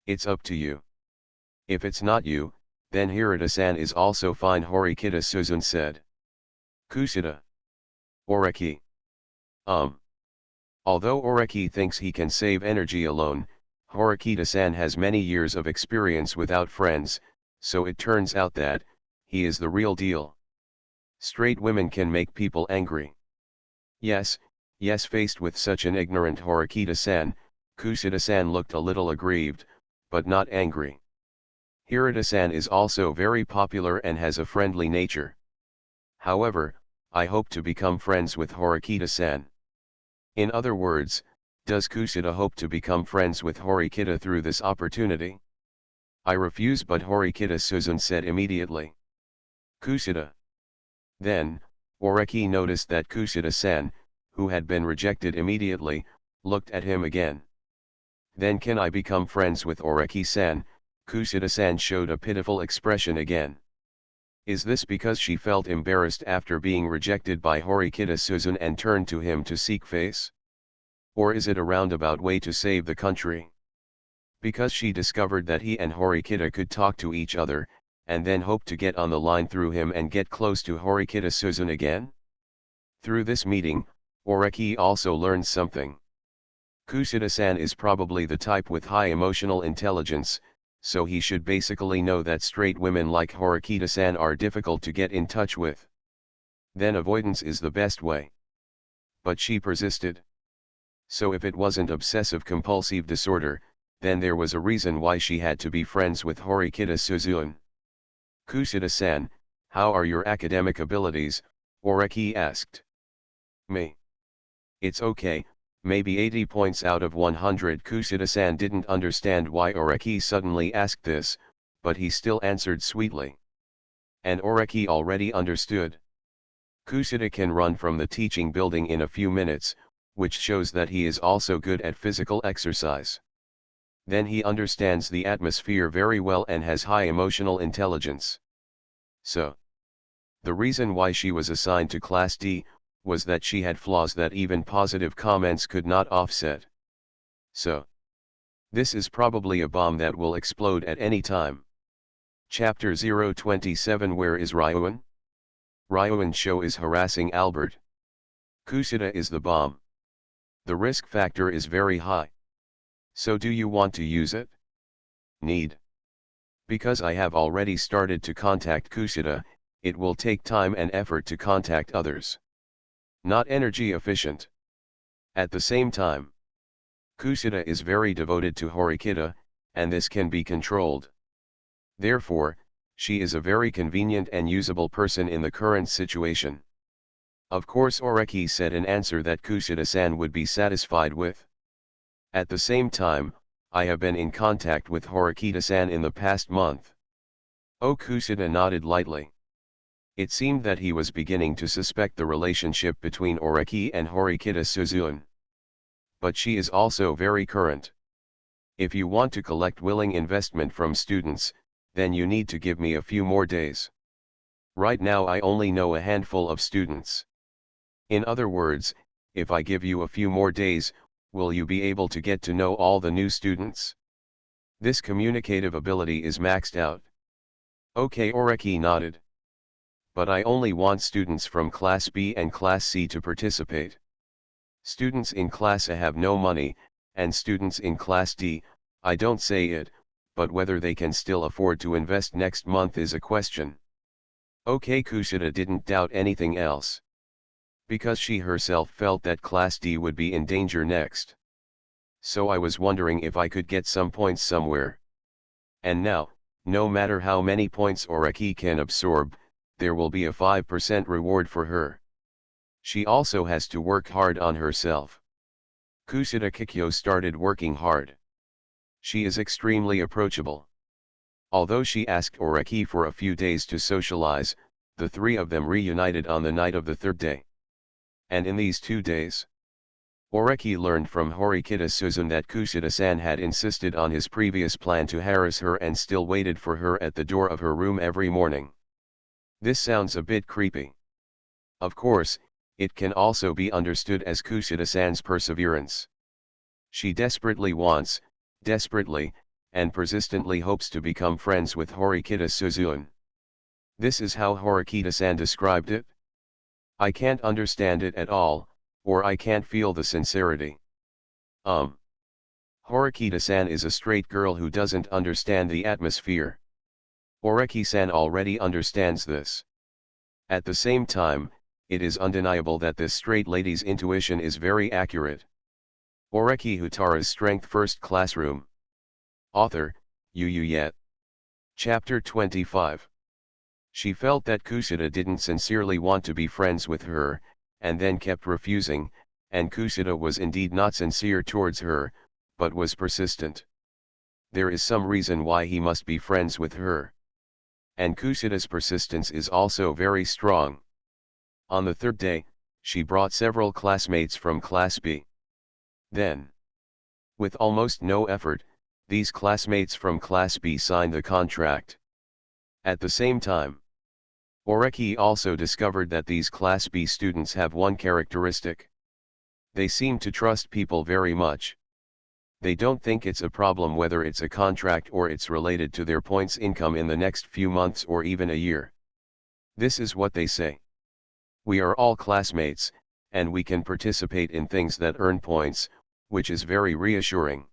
It's up to you. If it's not you, then Hirata-san is also fine, Horikita Suzun said. Kushida. Oreki. Although Oreki thinks he can save energy alone, Horikita-san has many years of experience without friends, so it turns out that, he is the real deal. Straight women can make people angry. Yes, faced with such an ignorant Horikita-san, Kushida-san looked a little aggrieved, but not angry. Hirata-san is also very popular and has a friendly nature. However, I hope to become friends with Horikita-san. In other words, does Kushida hope to become friends with Horikita through this opportunity? I refuse, but Horikita Suzun said immediately. Kushida. Then, Oreki noticed that Kushida-san, who had been rejected immediately, looked at him again. Then can I become friends with Oreki-san? Kushida-san showed a pitiful expression again. Is this because she felt embarrassed after being rejected by Horikita Suzun and turned to him to seek face? Or is it a roundabout way to save the country? Because she discovered that he and Horikita could talk to each other, and then hoped to get on the line through him and get close to Horikita Suzune again. Through this meeting, Oreki also learns something. Kushida-san is probably the type with high emotional intelligence, so he should basically know that straight women like Horikita-san are difficult to get in touch with. Then avoidance is the best way. But she persisted. So if it wasn't obsessive-compulsive disorder, then there was a reason why she had to be friends with Horikita Suzune. Kushida-san, how are your academic abilities? Oreki asked. Me. It's okay, maybe 80 points out of 100. Kushida-san didn't understand why Oreki suddenly asked this, but he still answered sweetly. And Oreki already understood. Kushida can run from the teaching building in a few minutes, which shows that he is also good at physical exercise. Then he understands the atmosphere very well and has high emotional intelligence. So, the reason why she was assigned to Class D, was that she had flaws that even positive comments could not offset. So, this is probably a bomb that will explode at any time. Chapter 027. Where is Ryuan? Ryuan Sho is harassing Albert. Kushida is the bomb. The risk factor is very high. So do you want to use it? Need. Because I have already started to contact Kushida, it will take time and effort to contact others. Not energy efficient. At the same time, Kushida is very devoted to Horikita, and this can be controlled. Therefore, she is a very convenient and usable person in the current situation. Of course, Oreki said an answer that Kushida-san would be satisfied with. At the same time, I have been in contact with Horikita-san in the past month. Oh, Kushida nodded lightly. It seemed that he was beginning to suspect the relationship between Oreki and Horikita Suzune. But she is also very current. If you want to collect willing investment from students, then you need to give me a few more days. Right now I only know a handful of students. In other words, if I give you a few more days, will you be able to get to know all the new students? This communicative ability is maxed out. Okay, Oreki nodded. But I only want students from Class B and Class C to participate. Students in Class A have no money, and students in Class D, I don't say it, but whether they can still afford to invest next month is a question. Okay, Kushida didn't doubt anything else. Because she herself felt that Class D would be in danger next. So I was wondering if I could get some points somewhere. And now, no matter how many points Oreki can absorb, there will be a 5% reward for her. She also has to work hard on herself. Kushida Kikyo started working hard. She is extremely approachable. Although she asked Oreki for a few days to socialize, the three of them reunited on the night of the third day. And in these 2 days, Oreki learned from Horikita Suzune that Kushida-san had insisted on his previous plan to harass her and still waited for her at the door of her room every morning. This sounds a bit creepy. Of course, it can also be understood as Kushida-san's perseverance. She desperately wants, and persistently hopes to become friends with Horikita Suzune. This is how Horikita-san described it. I can't understand it at all, or I can't feel the sincerity. Horikita-san is a straight girl who doesn't understand the atmosphere. Oreki-san already understands this. At the same time, it is undeniable that this straight lady's intuition is very accurate. Oreki Houtarou's Strength First Classroom. Author, Yu Yet. Chapter 25. She felt that Kushida didn't sincerely want to be friends with her, and then kept refusing, and Kushida was indeed not sincere towards her, but was persistent. There is some reason why he must be friends with her. And Kushida's persistence is also very strong. On the third day, she brought several classmates from Class B. Then, with almost no effort, these classmates from Class B signed the contract. At the same time, Oreki also discovered that these Class B students have one characteristic. They seem to trust people very much. They don't think it's a problem whether it's a contract or it's related to their points income in the next few months or even a year. This is what they say. We are all classmates, and we can participate in things that earn points, which is very reassuring.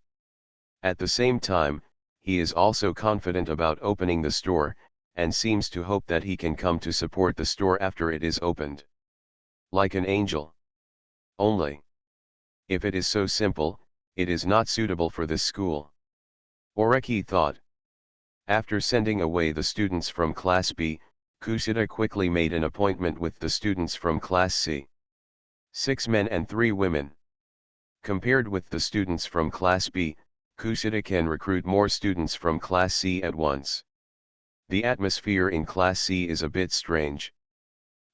At the same time, he is also confident about opening the store, and seems to hope that he can come to support the store after it is opened. Like an angel. Only, if it is so simple, it is not suitable for this school. Oreki thought. After sending away the students from Class B, Kushida quickly made an appointment with the students from Class C. 6 men and 3 women. Compared with the students from Class B, Kushida can recruit more students from Class C at once. The atmosphere in Class C is a bit strange.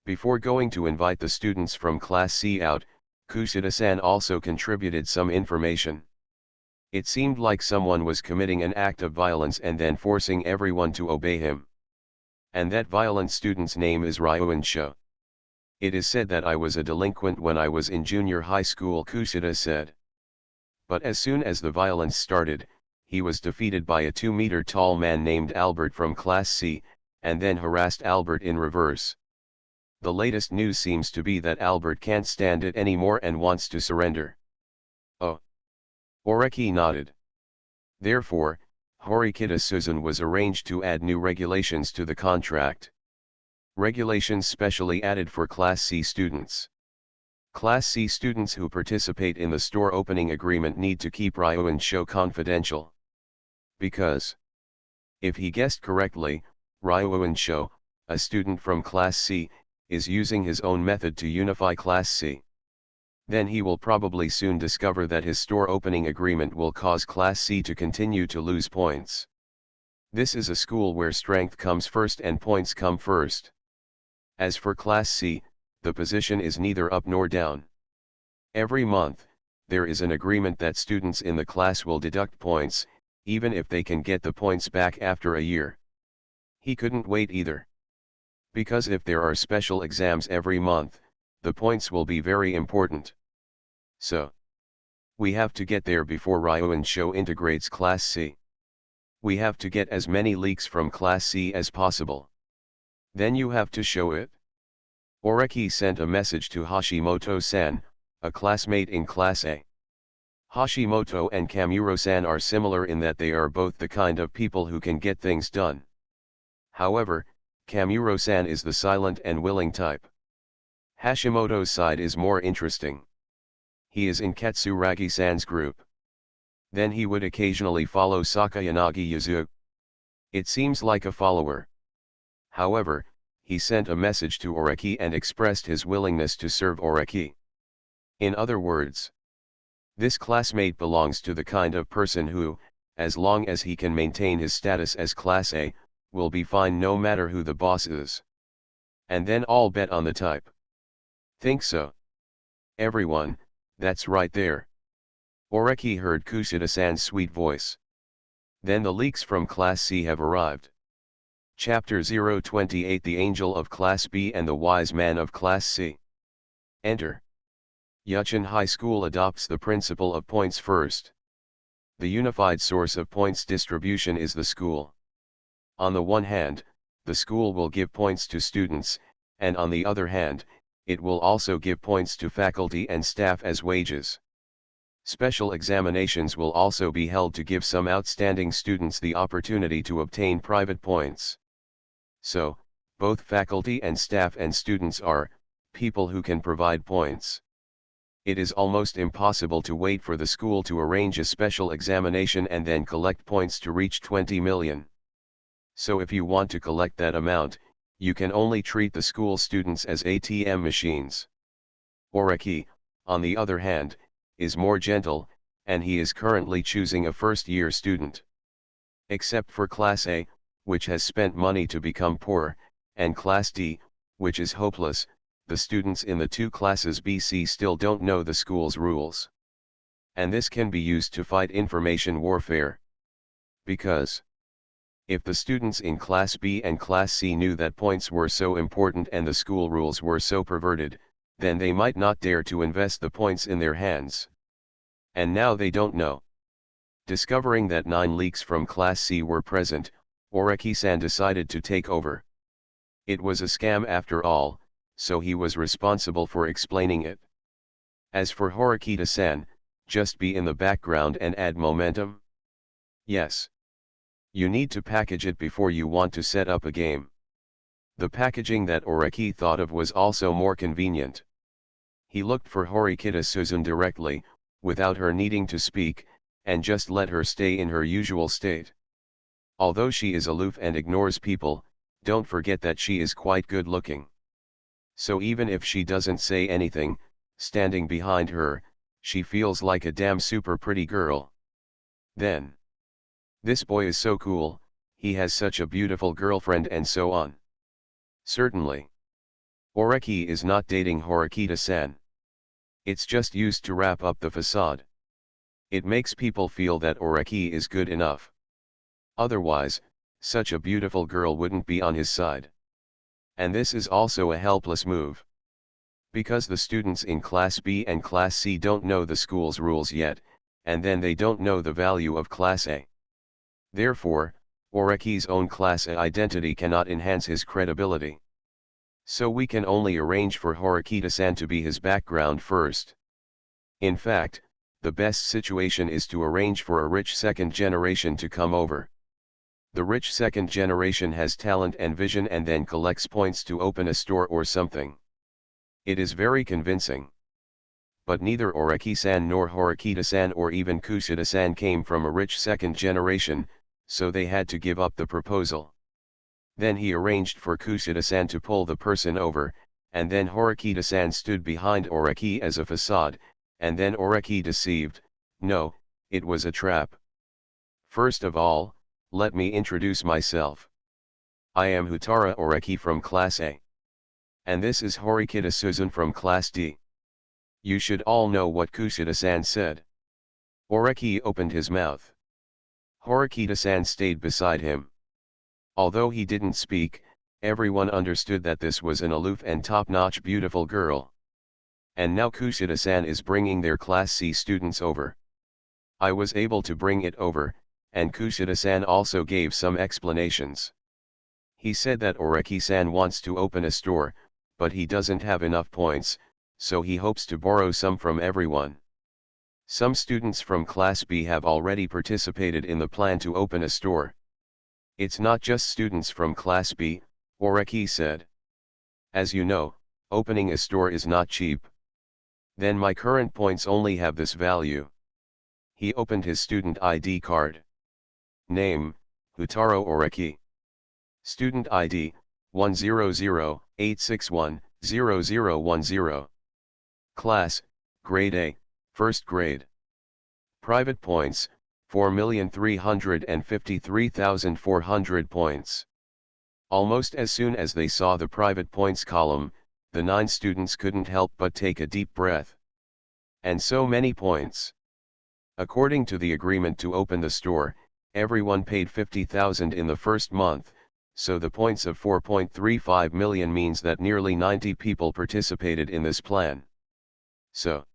Before going to invite the students from Class C out, Kushida-san also contributed some information. It seemed like someone was committing an act of violence and then forcing everyone to obey him. And that violent student's name is Ryuan Sho. It is said that I was a delinquent when I was in junior high school, Kushida said. But as soon as the violence started, he was defeated by a 2-meter tall man named Albert from Class C, and then harassed Albert in reverse. The latest news seems to be that Albert can't stand it anymore and wants to surrender. Oh. Oreki nodded. Therefore, Horikita Suzun was arranged to add new regulations to the contract. Regulations specially added for Class C students. Class C students who participate in the store opening agreement need to keep Ryuan Sho confidential. Because, if he guessed correctly, Ryuan Sho, a student from Class C, is using his own method to unify Class C. Then he will probably soon discover that his store opening agreement will cause Class C to continue to lose points. This is a school where strength comes first and points come first. As for Class C, the position is neither up nor down. Every month, there is an agreement that students in the class will deduct points, even if they can get the points back after a year. He couldn't wait either. Because if there are special exams every month, the points will be very important. So, we have to get there before Ryuan Sho integrates Class C. We have to get as many leaks from Class C as possible. Then you have to show it. Oreki sent a message to Hashimoto-san, a classmate in Class A. Hashimoto and Kamuro-san are similar in that they are both the kind of people who can get things done. However, Kamuro-san is the silent and willing type. Hashimoto's side is more interesting. He is in Katsuragi-san's group. Then he would occasionally follow Sakayanagi Yuzu. It seems like a follower. However, he sent a message to Oreki and expressed his willingness to serve Oreki. In other words, this classmate belongs to the kind of person who, as long as he can maintain his status as Class A, will be fine no matter who the boss is. And then all bet on the type. Think so? Everyone, that's right there. Oreki heard Kushida-san's sweet voice. Then the leaks from Class C have arrived. Chapter 028 The Angel of Class B and the Wise Man of Class C. Enter. Yuchin High School adopts the principle of points first. The unified source of points distribution is the school. On the one hand, the school will give points to students, and on the other hand, it will also give points to faculty and staff as wages. Special examinations will also be held to give some outstanding students the opportunity to obtain private points. So, both faculty and staff and students are people who can provide points. It is almost impossible to wait for the school to arrange a special examination and then collect points to reach 20 million. So if you want to collect that amount, you can only treat the school students as ATM machines. Oreki, on the other hand, is more gentle, and he is currently choosing a first-year student. Except for Class A, which has spent money to become poor, and Class D, which is hopeless, the students in the two classes BC still don't know the school's rules. And this can be used to fight information warfare. Because if the students in Class B and Class C knew that points were so important and the school rules were so perverted, then they might not dare to invest the points in their hands. And now they don't know. Discovering that 9 leaks from Class C were present, Oreki-san decided to take over. It was a scam after all, so he was responsible for explaining it. As for Horikita-san, just be in the background and add momentum. Yes. You need to package it before you want to set up a game. The packaging that Oreki thought of was also more convenient. He looked for Horikita Suzun directly, without her needing to speak, and just let her stay in her usual state. Although she is aloof and ignores people, don't forget that she is quite good looking. So even if she doesn't say anything, standing behind her, she feels like a damn super pretty girl. Then, this boy is so cool, he has such a beautiful girlfriend and so on. Certainly. Oreki is not dating Horikita-san. It's just used to wrap up the facade. It makes people feel that Oreki is good enough. Otherwise, such a beautiful girl wouldn't be on his side. And this is also a helpless move. Because the students in Class B and Class C don't know the school's rules yet, and then they don't know the value of Class A. Therefore, Oreki's own Class A identity cannot enhance his credibility. So we can only arrange for Horikita-san to be his background first. In fact, the best situation is to arrange for a rich second generation to come over. The rich second generation has talent and vision and then collects points to open a store or something. It is very convincing. But neither Oreki-san nor Horikita-san or even Kushida-san came from a rich second generation, so they had to give up the proposal. Then he arranged for Kushida-san to pull the person over, and then Horikita-san stood behind Oreki as a facade, and then Oreki deceived. No, it was a trap. First of all, let me introduce myself. I am Houtarou Oreki from Class A. And this is Horikita Suzun from Class D. You should all know what Kushida-san said. Oreki opened his mouth. Horikita-san stayed beside him. Although he didn't speak, everyone understood that this was an aloof and top-notch beautiful girl. And now Kushida-san is bringing their Class C students over. I was able to bring it over, and Kushida-san also gave some explanations. He said that Oreki-san wants to open a store, but he doesn't have enough points, so he hopes to borrow some from everyone. Some students from Class B have already participated in the plan to open a store. It's not just students from Class B, Oreki said. As you know, opening a store is not cheap. Then my current points only have this value. He opened his student ID card. Name, Houtarou Oreki. Student ID, 100-861-0010. Class, Grade A, First Grade. Private points, 4,353,400 points. Almost as soon as they saw the private points column, the 9 students couldn't help but take a deep breath. And so many points. According to the agreement to open the store, everyone paid 50,000 in the first month, so the points of 4.35 million means that nearly 90 people participated in this plan. So,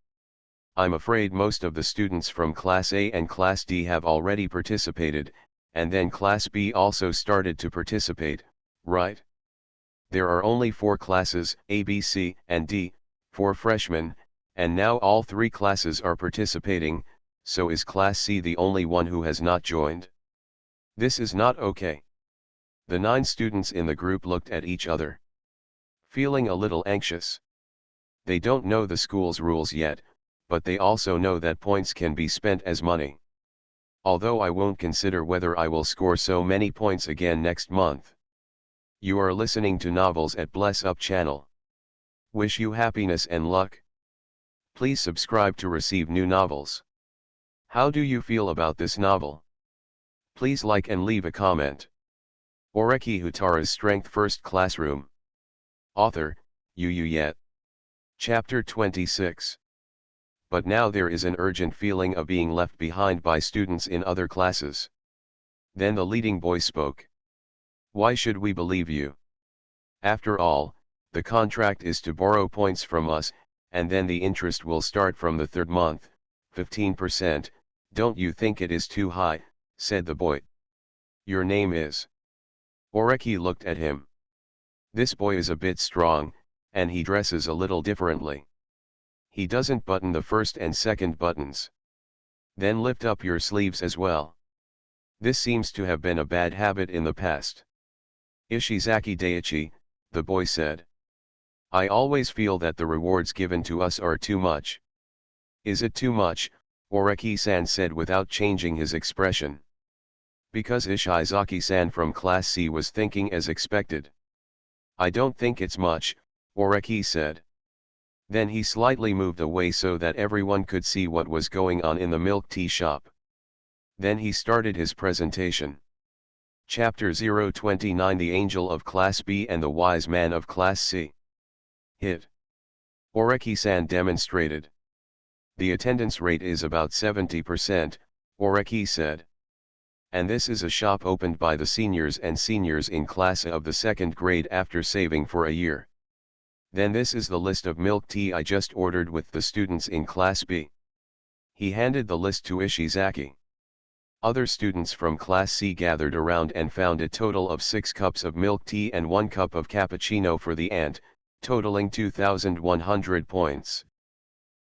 I'm afraid most of the students from Class A and Class D have already participated, and then Class B also started to participate, right? There are only 4 classes, A, B, C, and D, 4 freshmen, and now all 3 classes are participating, so is Class C the only one who has not joined? This is not okay. The 9 students in the group looked at each other, feeling a little anxious. They don't know the school's rules yet, but they also know that points can be spent as money. Although I won't consider whether I will score so many points again next month. You are listening to Novels at Bless Up channel. Wish you happiness and luck. Please subscribe to receive new novels. How do you feel about this novel? Please like and leave a comment. Oreki Houtarou's Strength First Classroom. Author, Yu Yet. Chapter 26. But now there is an urgent feeling of being left behind by students in other classes. Then the leading boy spoke. Why should we believe you? After all, the contract is to borrow points from us, and then the interest will start from the 3rd month, 15%, Don't you think it is too high, said the boy. Your name is? Oreki looked at him. This boy is a bit strong, and he dresses a little differently. He doesn't button the first and second buttons. Then lift up your sleeves as well. This seems to have been a bad habit in the past. Ishizaki Daiichi, the boy said. I always feel that the rewards given to us are too much. Is it too much? Oreki-san said without changing his expression. Because Ishizaki-san from Class C was thinking as expected. I don't think it's much, Oreki said. Then he slightly moved away so that everyone could see what was going on in the milk tea shop. Then he started his presentation. Chapter 029 The Angel of Class B and the Wise Man of Class C. Hit. Oreki-san demonstrated. The attendance rate is about 70%, Oreki said. And this is a shop opened by the seniors and seniors in class A of the second grade after saving for a year. Then this is the list of milk tea I just ordered with the students in Class B. He handed the list to Ishizaki. Other students from Class C gathered around and found a total of 6 cups of milk tea and 1 cup of cappuccino for the aunt, totaling 2,100 points.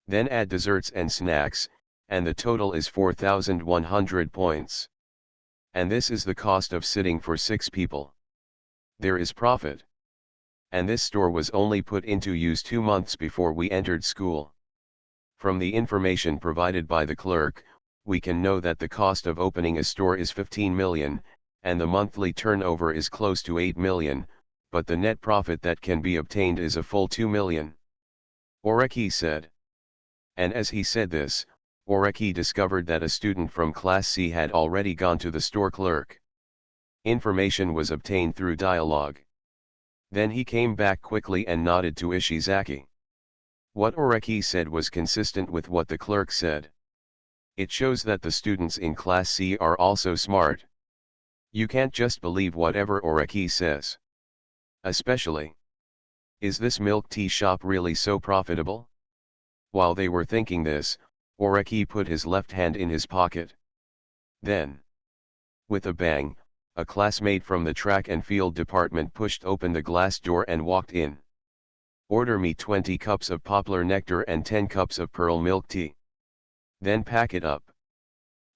Then add desserts and snacks, and the total is 4,100 points. And this is the cost of sitting for 6 people. There is profit. And this store was only put into use 2 months before we entered school. From the information provided by the clerk, we can know that the cost of opening a store is 15 million, and the monthly turnover is close to 8 million, but the net profit that can be obtained is a full 2 million. Oreki said. And as he said this, Oreki discovered that a student from Class C had already gone to the store clerk. Information was obtained through dialogue. Then he came back quickly and nodded to Ishizaki. What Oreki said was consistent with what the clerk said. It shows that the students in Class C are also smart. You can't just believe whatever Oreki says. Especially. Is this milk tea shop really so profitable? While they were thinking this, Oreki put his left hand in his pocket. Then, with a bang, a classmate from the track and field department pushed open the glass door and walked in. Order me 20 cups of poplar nectar and 10 cups of pearl milk tea. Then pack it up.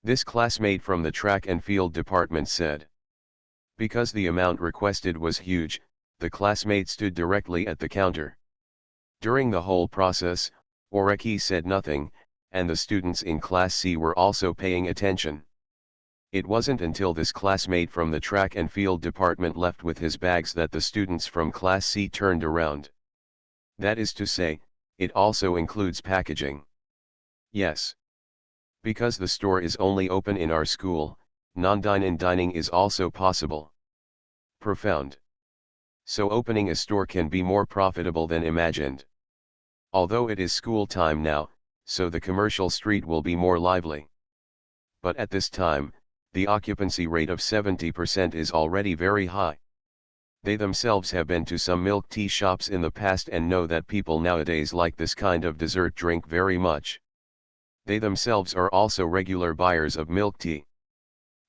This classmate from the track and field department said. Because the amount requested was huge, the classmate stood directly at the counter. During the whole process, Oreki said nothing, and the students in Class C were also paying attention. It wasn't until this classmate from the track and field department left with his bags that the students from Class C turned around. That is to say, it also includes packaging. Yes. Because the store is only open in our school, non-dine-in dining is also possible. Profound. So opening a store can be more profitable than imagined. Although it is school time now, so the commercial street will be more lively. But at this time, the occupancy rate of 70% is already very high. They themselves have been to some milk tea shops in the past and know that people nowadays like this kind of dessert drink very much. They themselves are also regular buyers of milk tea.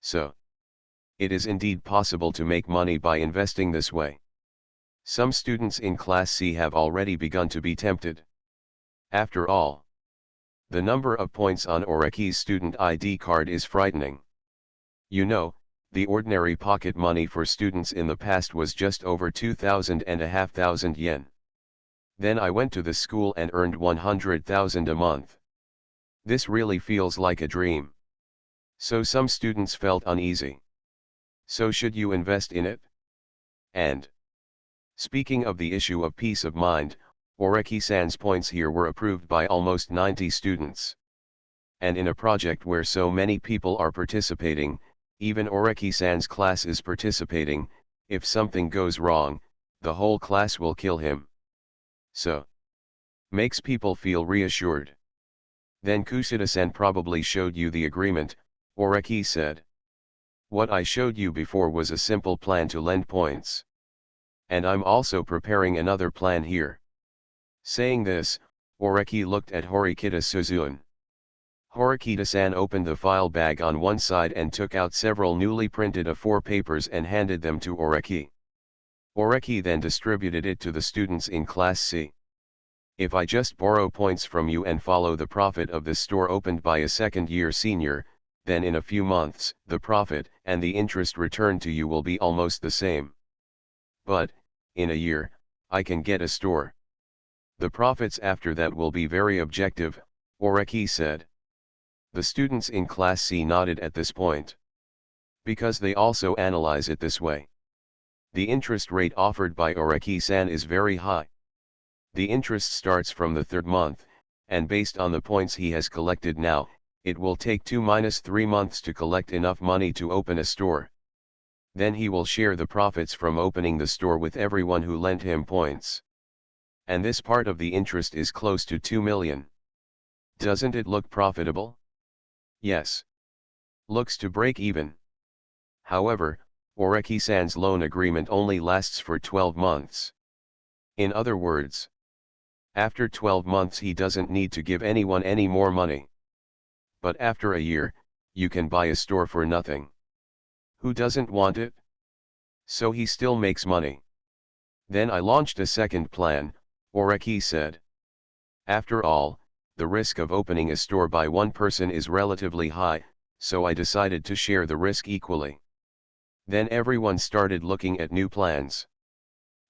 So, it is indeed possible to make money by investing this way. Some students in Class C have already begun to be tempted. After all, the number of points on Oreki's student ID card is frightening. You know, the ordinary pocket money for students in the past was just over 2,500 yen. Then I went to the school and earned 100,000 a month. This really feels like a dream. So some students felt uneasy. So should you invest in it? And speaking of the issue of peace of mind, Oreki-san's points here were approved by almost 90 students. And in a project where so many people are participating, even Oreki-san's class is participating, if something goes wrong, the whole class will kill him. So, makes people feel reassured. Then Kushida-san probably showed you the agreement, Oreki said. What I showed you before was a simple plan to lend points. And I'm also preparing another plan here. Saying this, Oreki looked at Horikita Suzune. Horikita-san opened the file bag on one side and took out several newly printed A4 papers and handed them to Oreki. Oreki then distributed it to the students in Class C. If I just borrow points from you and follow the profit of this store opened by a second-year senior, then in a few months, the profit and the interest returned to you will be almost the same. But, in a year, I can get a store. The profits after that will be very objective, Oreki said. The students in Class C nodded at this point. Because they also analyze it this way. The interest rate offered by Oreki-san is very high. The interest starts from the third month, and based on the points he has collected now, it will take 2-3 months to collect enough money to open a store. Then he will share the profits from opening the store with everyone who lent him points. And this part of the interest is close to 2 million. Doesn't it look profitable? Yes. Looks to break even. However, Oreki-san's loan agreement only lasts for 12 months. In other words, after 12 months he doesn't need to give anyone any more money. But after a year, you can buy a store for nothing. Who doesn't want it? So he still makes money. Then I launched a second plan, Oreki said. After all, the risk of opening a store by one person is relatively high, so I decided to share the risk equally. Then everyone started looking at new plans.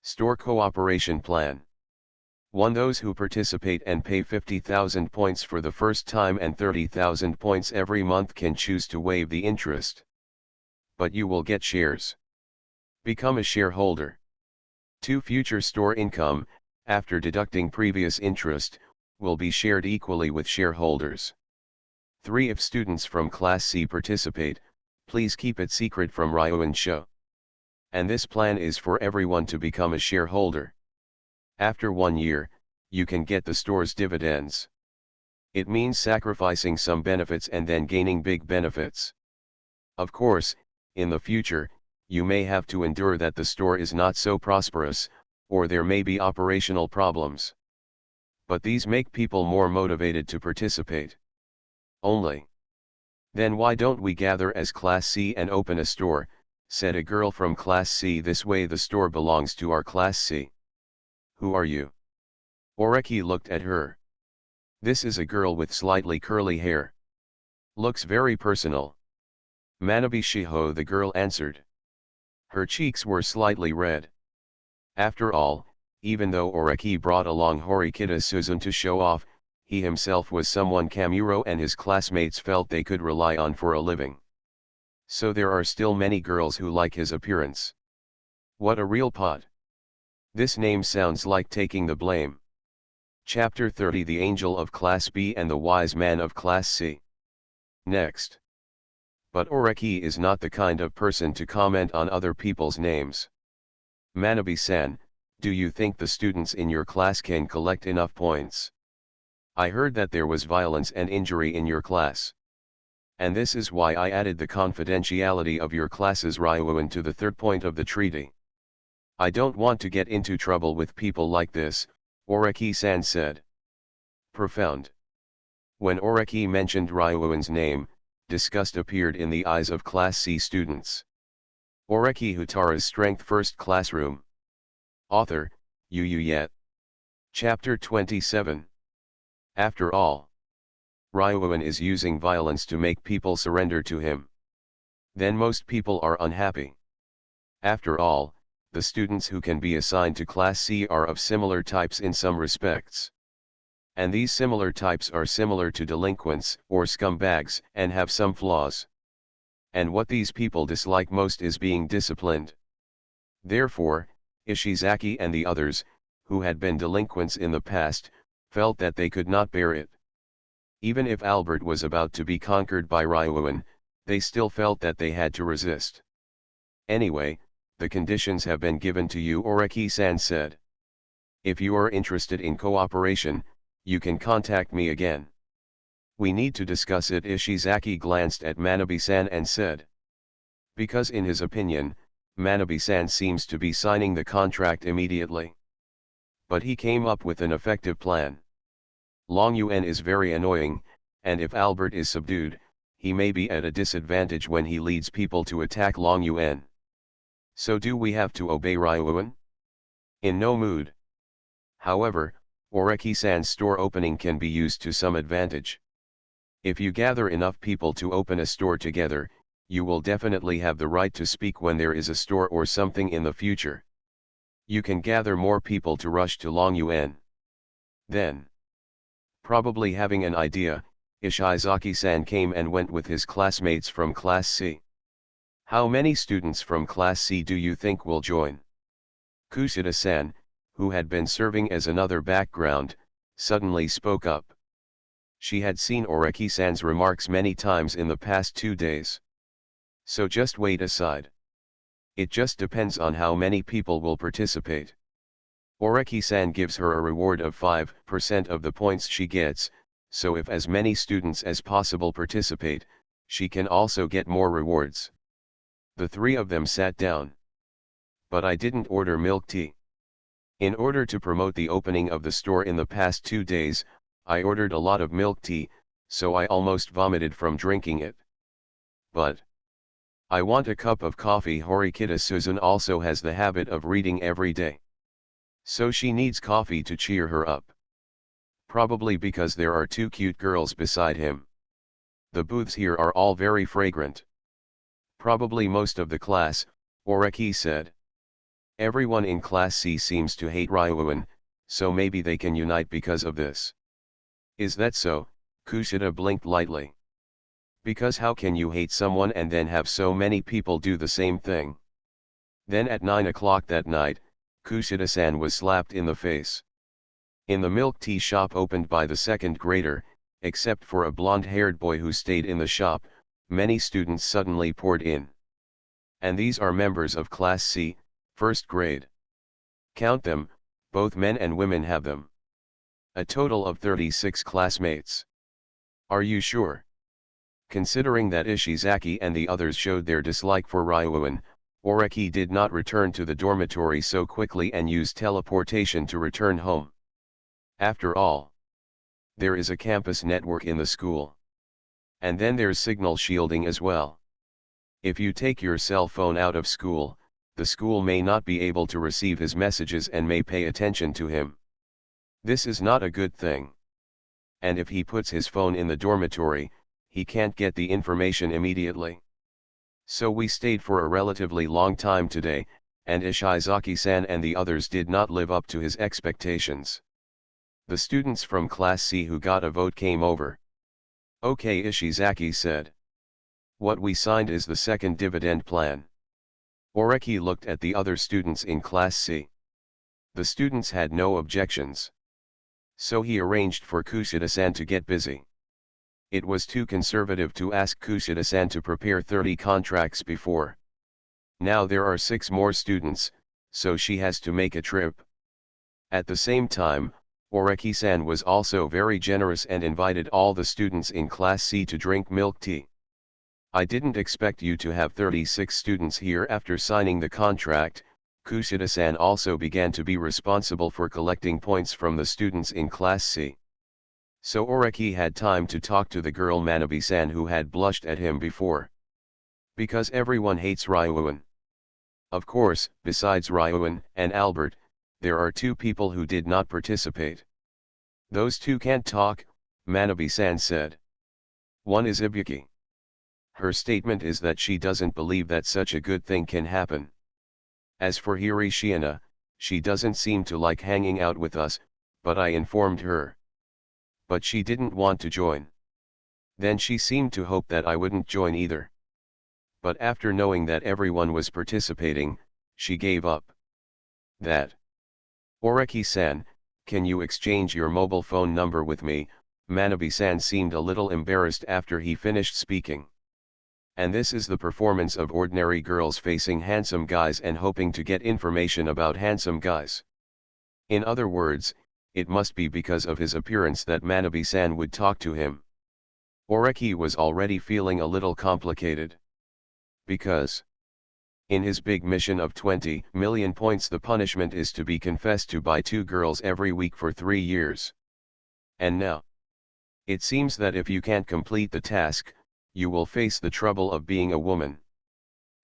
Store cooperation plan. 1. Those who participate and pay 50,000 points for the first time and 30,000 points every month can choose to waive the interest. But you will get shares. Become a shareholder. 2. Future store income, after deducting previous interest, will be shared equally with shareholders. 3. If students from Class C participate, please keep it secret from Ryuan Sho. And this plan is for everyone to become a shareholder. After 1 year, you can get the store's dividends. It means sacrificing some benefits and then gaining big benefits. Of course, in the future, you may have to endure that the store is not so prosperous, or there may be operational problems. But these make people more motivated to participate. Only. Then why don't we gather as Class C and open a store, said a girl from Class C. This way the store belongs to our Class C. Who are you? Oreki looked at her. This is a girl with slightly curly hair. Looks very personal. Manabe Shiho, the girl answered. Her cheeks were slightly red. After all, even though Oreki brought along Horikita Suzun to show off, he himself was someone Kamuro and his classmates felt they could rely on for a living. So there are still many girls who like his appearance. What a real pot. This name sounds like taking the blame. Chapter 30, The Angel of Class B and the Wise Man of Class C. Next. But Oreki is not the kind of person to comment on other people's names. Manabe-san, do you think the students in your class can collect enough points? I heard that there was violence and injury in your class. And this is why I added the confidentiality of your class's Ryuan to the third point of the treaty. I don't want to get into trouble with people like this, Oreki-san said. Profound. When Oreki mentioned Ryuan's name, disgust appeared in the eyes of Class C students. Oreki Houtarou's Strength First Classroom. Author, Yu Yet. Chapter 27. After all, Ryuan is using violence to make people surrender to him. Then most people are unhappy. After all, the students who can be assigned to Class C are of similar types in some respects. And these similar types are similar to delinquents or scumbags and have some flaws. And what these people dislike most is being disciplined. Therefore, Ishizaki and the others, who had been delinquents in the past, felt that they could not bear it. Even if Albert was about to be conquered by Ryuan, they still felt that they had to resist. Anyway, the conditions have been given to you, Oreki-san said. If you are interested in cooperation, you can contact me again. We need to discuss it. Ishizaki glanced at Manabe-san and said. Because in his opinion, Manabe-san seems to be signing the contract immediately. But he came up with an effective plan. Long Yuan is very annoying, and if Albert is subdued, he may be at a disadvantage when he leads people to attack Long Yuan. So do we have to obey Ryuan? In no mood. However, Oreki-san's store opening can be used to some advantage. If you gather enough people to open a store together, you will definitely have the right to speak when there is a store or something in the future. You can gather more people to rush to Long Yuan. Then, probably having an idea, Ishizaki-san came and went with his classmates from Class C. How many students from Class C do you think will join? Kushida-san, who had been serving as another background, suddenly spoke up. She had seen Oreki-san's remarks many times in the past 2 days. So just wait aside. It just depends on how many people will participate. Oreki-san gives her a reward of 5% of the points she gets, so if as many students as possible participate, she can also get more rewards. The three of them sat down. But I didn't order milk tea. In order to promote the opening of the store in the past 2 days, I ordered a lot of milk tea, so I almost vomited from drinking it. But I want a cup of coffee. Horikita-Susan also has the habit of reading every day. So she needs coffee to cheer her up. Probably because there are 2 cute girls beside him. The booths here are all very fragrant. Probably most of the class, Oreki said. Everyone in Class C seems to hate Ryuan, so maybe they can unite because of this. Is that so? Kushida blinked lightly. Because how can you hate someone and then have so many people do the same thing? Then at 9 o'clock that night, Kushida-san was slapped in the face. In the milk tea shop opened by the second grader, except for a blonde-haired boy who stayed in the shop, many students suddenly poured in. And these are members of Class C, first grade. Count them, both men and women have them. A total of 36 classmates. Are you sure? Considering that Ishizaki and the others showed their dislike for Ryuan, Oreki did not return to the dormitory so quickly and used teleportation to return home. After all, there is a campus network in the school. And then there's signal shielding as well. If you take your cell phone out of school, the school may not be able to receive his messages and may pay attention to him. This is not a good thing. And if he puts his phone in the dormitory, he can't get the information immediately. So we stayed for a relatively long time today, and Ishizaki-san and the others did not live up to his expectations. The students from Class C who got a vote came over. Okay, Ishizaki said. What we signed is the second dividend plan. Oreki looked at the other students in Class C. The students had no objections. So he arranged for Kushida-san to get busy. It was too conservative to ask Kushida-san to prepare 30 contracts before. Now there are 6 more students, so she has to make a trip. At the same time, Oreki-san was also very generous and invited all the students in Class C to drink milk tea. I didn't expect you to have 36 students here. After signing the contract, Kushida-san also began to be responsible for collecting points from the students in Class C. So Oreki had time to talk to the girl Manabe-san who had blushed at him before. Because everyone hates Ryuan. Of course, besides Ryuan and Albert, there are 2 people who did not participate. Those 2 can't talk, Manabe-san said. One is Ibuki. Her statement is that she doesn't believe that such a good thing can happen. As for Hirishiana, she doesn't seem to like hanging out with us, but I informed her. But she didn't want to join. Then she seemed to hope that I wouldn't join either. But after knowing that everyone was participating, she gave up. That. Oreki-san, can you exchange your mobile phone number with me? Manabe-san seemed a little embarrassed after he finished speaking. And this is the performance of ordinary girls facing handsome guys and hoping to get information about handsome guys. In other words, it must be because of his appearance that Manabe-san would talk to him. Oreki was already feeling a little complicated. Because in his big mission of 20 million points, the punishment is to be confessed to by 2 girls every week for 3 years. And now It seems that if you can't complete the task, you will face the trouble of being a woman.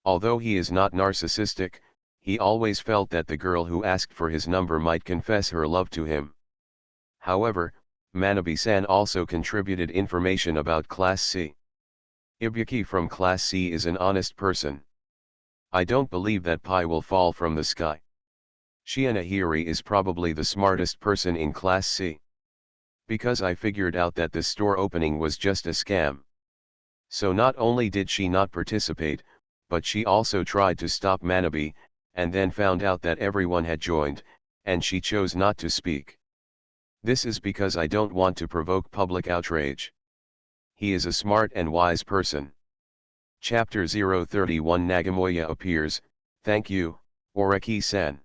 Although he is not narcissistic, he always felt that the girl who asked for his number might confess her love to him. However, Manabe-san also contributed information about Class C. Ibuki from Class C is an honest person. I don't believe that pie will fall from the sky. Shianahiri is probably the smartest person in Class C. Because I figured out that this store opening was just a scam. So not only did she not participate, but she also tried to stop Manabe, and then found out that everyone had joined, and she chose not to speak. This is because I don't want to provoke public outrage. He is a smart and wise person. Chapter 031 Nagomoya appears, thank you, Oreki-san.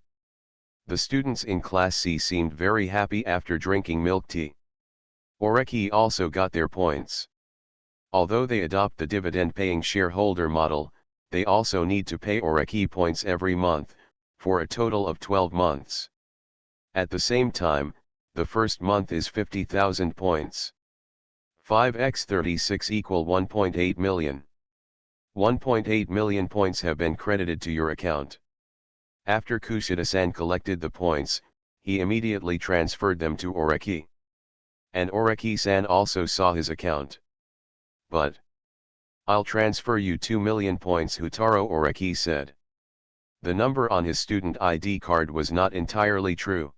The students in Class C seemed very happy after drinking milk tea. Oreki also got their points. Although they adopt the dividend-paying shareholder model, they also need to pay Oreki points every month, for a total of 12 months. At the same time, the first month is 50,000 points. 5x 36 equal 1.8 million. 1.8 million points have been credited to your account. After Kushida-san collected the points, he immediately transferred them to Oreki. And Oreki-san also saw his account. But I'll transfer you 2 million points, Houtarou Oreki said. The number on his student ID card was not entirely true.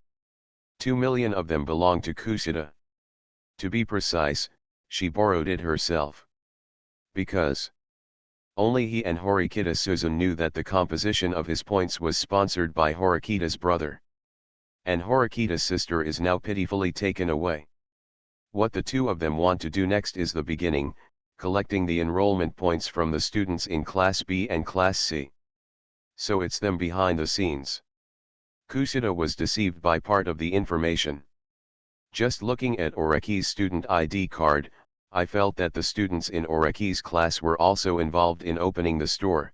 2 million of them belonged to Kushida. To be precise, she borrowed it herself. Because only he and Horikita Suzun knew that the composition of his points was sponsored by Horikita's brother. And Horikita's sister is now pitifully taken away. What the two of them want to do next is the beginning, collecting the enrollment points from the students in Class B and Class C. So it's them behind the scenes. Kushida was deceived by part of the information. Just looking at Oreki's student ID card, I felt that the students in Oreki's class were also involved in opening the store.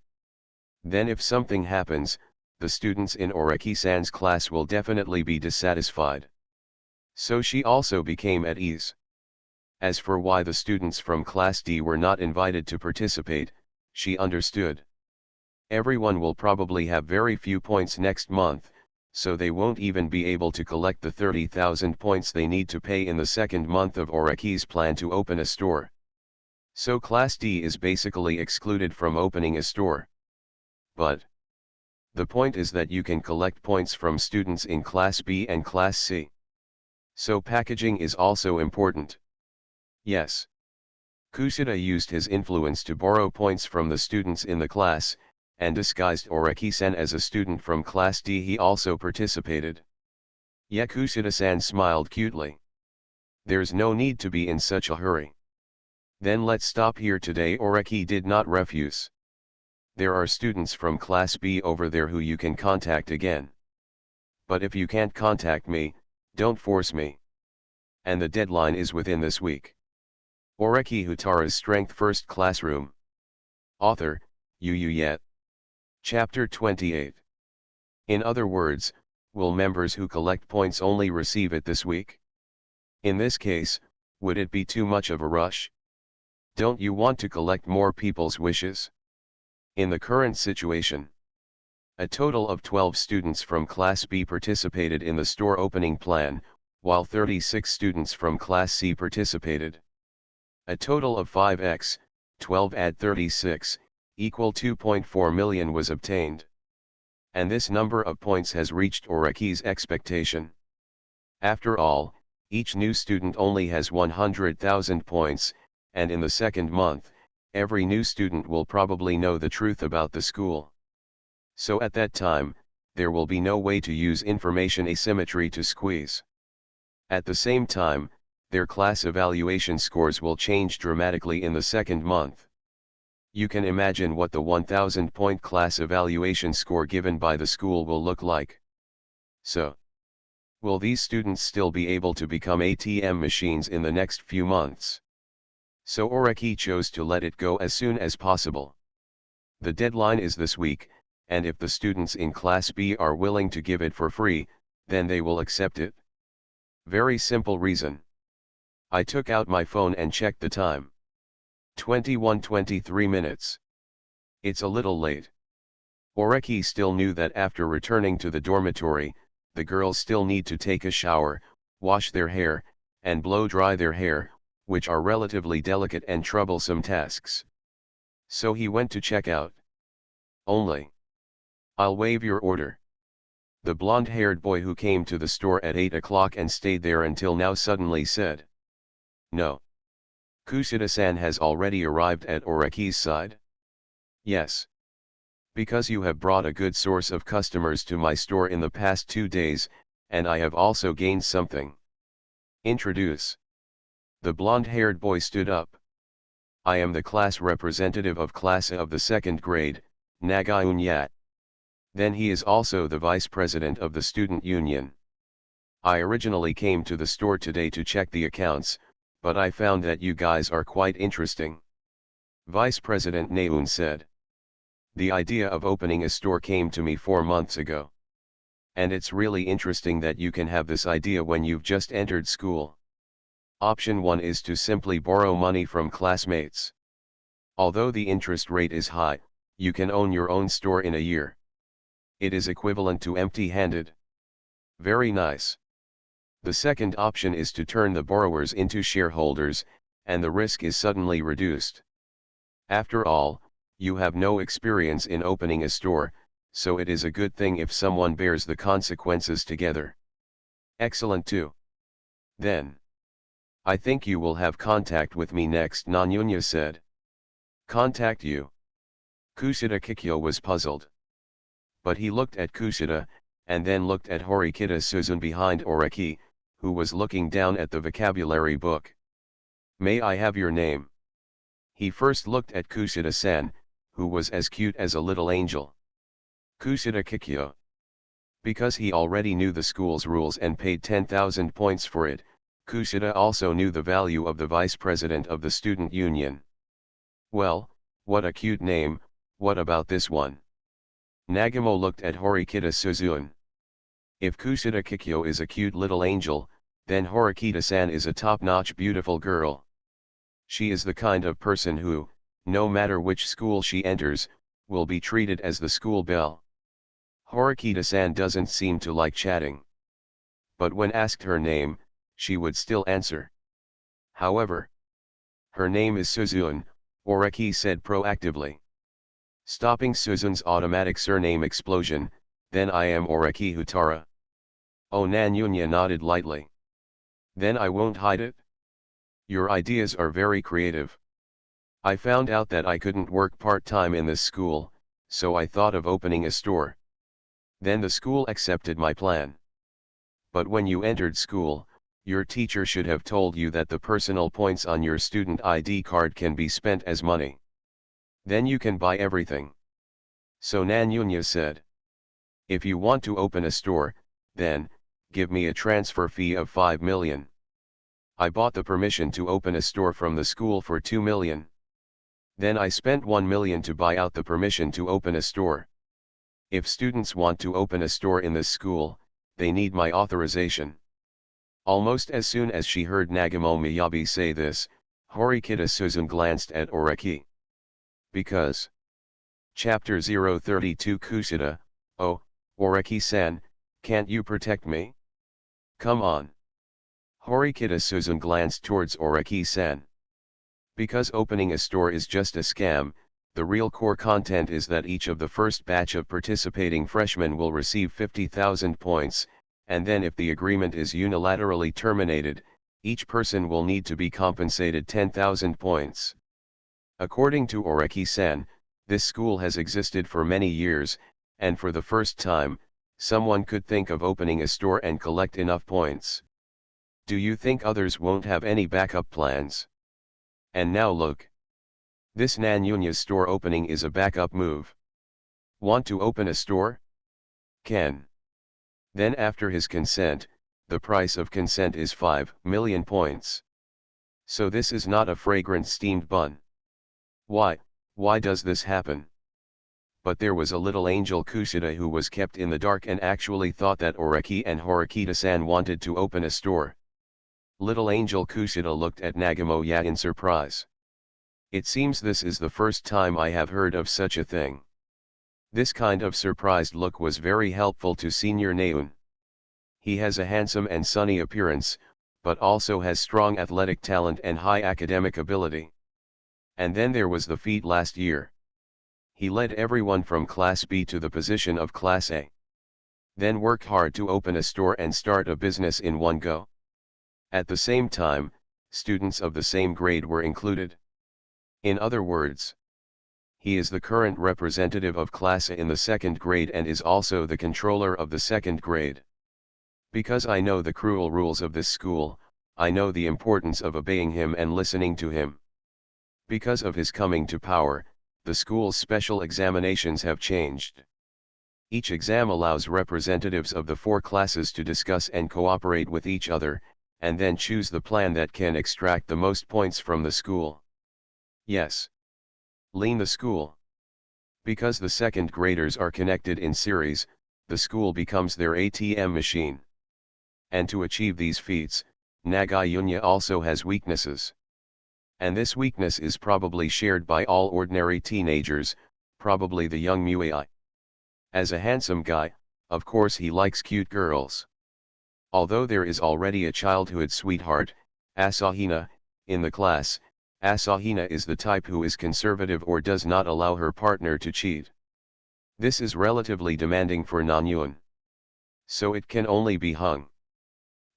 Then if something happens, the students in Oreki-san's class will definitely be dissatisfied. So she also became at ease. As for why the students from Class D were not invited to participate, she understood. Everyone will probably have very few points next month, so they won't even be able to collect the 30,000 points they need to pay in the second month of Oreki's plan to open a store. So Class D is basically excluded from opening a store. But the point is that you can collect points from students in Class B and Class C. So packaging is also important. Yes. Kushida used his influence to borrow points from the students in the class, and disguised Oreki-san as a student from Class D. He also participated. Yeah, Kushida-san smiled cutely. There's no need to be in such a hurry. Then let's stop here today. Oreki did not refuse. There are students from Class B over there who you can contact again. But if you can't contact me, don't force me. And the deadline is within this week. Oreki Houtarou's Strength First Classroom. Author, Yu Yet. Chapter 28. In other words, will members who collect points only receive it this week? In this case, would it be too much of a rush? Don't you want to collect more people's wishes? In the current situation, a total of 12 students from Class B participated in the store opening plan, while 36 students from Class C participated. A total of 5x, 12 add 36, equal 2.4 million was obtained. And this number of points has reached Oreki's expectation. After all, each new student only has 100,000 points, and in the second month, every new student will probably know the truth about the school. So at that time, there will be no way to use information asymmetry to squeeze. At the same time, their class evaluation scores will change dramatically in the second month. You can imagine what the 1,000-point class evaluation score given by the school will look like. So, will these students still be able to become ATM machines in the next few months? So Oreki chose to let it go as soon as possible. The deadline is this week, and if the students in Class B are willing to give it for free, then they will accept it. Very simple reason. I took out my phone and checked the time. 21:23 minutes. It's a little late. Oreki still knew that after returning to the dormitory, the girls still need to take a shower, wash their hair, and blow dry their hair, which are relatively delicate and troublesome tasks. So he went to check out. Only. I'll waive your order. The blonde-haired boy who came to the store at 8 o'clock and stayed there until now suddenly said. No. Kushida-san has already arrived at Oreki's side? Yes. Because you have brought a good source of customers to my store in the past 2 days, and I have also gained something. Introduce. The blonde-haired boy stood up. I am the class representative of class A of the 2nd grade, Nagayunya. Then he is also the vice president of the student union. I originally came to the store today to check the accounts, but I found that you guys are quite interesting. Vice President Naun said. The idea of opening a store came to me 4 months ago. And it's really interesting that you can have this idea when you've just entered school. Option 1 is to simply borrow money from classmates. Although the interest rate is high, you can own your own store in a year. It is equivalent to empty-handed. Very nice. The second option is to turn the borrowers into shareholders, and the risk is suddenly reduced. After all, you have no experience in opening a store, so it is a good thing if someone bears the consequences together. Excellent too. Then. I think you will have contact with me next, Nanyunya said. Contact you? Kushida Kikyo was puzzled. But he looked at Kushida, and then looked at Horikita Suzun behind Oreki, who was looking down at the vocabulary book. May I have your name? He first looked at Kushida-san, who was as cute as a little angel. Kushida Kikyo. Because he already knew the school's rules and paid 10,000 points for it, Kushida also knew the value of the vice president of the student union. Well, what a cute name, what about this one? Nagamo looked at Horikita Suzun. If Kushida Kikyo is a cute little angel, then Horikita-san is a top-notch beautiful girl. She is the kind of person who, no matter which school she enters, will be treated as the school belle. Horikita-san doesn't seem to like chatting. But when asked her name, she would still answer. However, her name is Suzun, Oreki said proactively. Stopping Suzun's automatic surname explosion, then I am Oreki Houtarou. Oh, Nanyunya nodded lightly. Then I won't hide it. Your ideas are very creative. I found out that I couldn't work part-time in this school, so I thought of opening a store. Then the school accepted my plan. But when you entered school, your teacher should have told you that the personal points on your student ID card can be spent as money. Then you can buy everything. So Nanyunya said. If you want to open a store, then, give me a transfer fee of 5 million. I bought the permission to open a store from the school for 2 million. Then I spent 1 million to buy out the permission to open a store. If students want to open a store in this school, they need my authorization. Almost as soon as she heard Nagamo Miyabi say this, Horikita Suzun glanced at Oreki. Because. Chapter 032 Kushida, oh, Oreki-san, can't you protect me? Come on. Horikita Suzun glanced towards Oreki-san. Because opening a store is just a scam, the real core content is that each of the first batch of participating freshmen will receive 50,000 points, and then if the agreement is unilaterally terminated, each person will need to be compensated 10,000 points. According to Oreki-san, this school has existed for many years, and for the first time, someone could think of opening a store and collect enough points. Do you think others won't have any backup plans? And now look. This Nanyunya's store opening is a backup move. Want to open a store? Can. Then after his consent, the price of consent is 5 million points. So this is not a fragrant steamed bun. Why does this happen? But there was a little angel Kushida who was kept in the dark and actually thought that Oreki and Horikita-san wanted to open a store. Little angel Kushida looked at Nagumo in surprise. It seems this is the first time I have heard of such a thing. This kind of surprised look was very helpful to Senior Naun. He has a handsome and sunny appearance, but also has strong athletic talent and high academic ability. And then there was the feat last year. He led everyone from Class B to the position of Class A. Then worked hard to open a store and start a business in one go. At the same time, students of the same grade were included. In other words, he is the current representative of Class A in the second grade and is also the controller of the second grade. Because I know the cruel rules of this school, I know the importance of obeying him and listening to him. Because of his coming to power, the school's special examinations have changed. Each exam allows representatives of the 4 classes to discuss and cooperate with each other, and then choose the plan that can extract the most points from the school. Yes. Lean the school. Because the second graders are connected in series, the school becomes their ATM machine. And to achieve these feats, Nagayunya also has weaknesses. And this weakness is probably shared by all ordinary teenagers, probably the young Muai. As a handsome guy, of course he likes cute girls. Although there is already a childhood sweetheart, Asahina, in the class, Asahina is the type who is conservative or does not allow her partner to cheat. This is relatively demanding for Nanyun. So it can only be hung.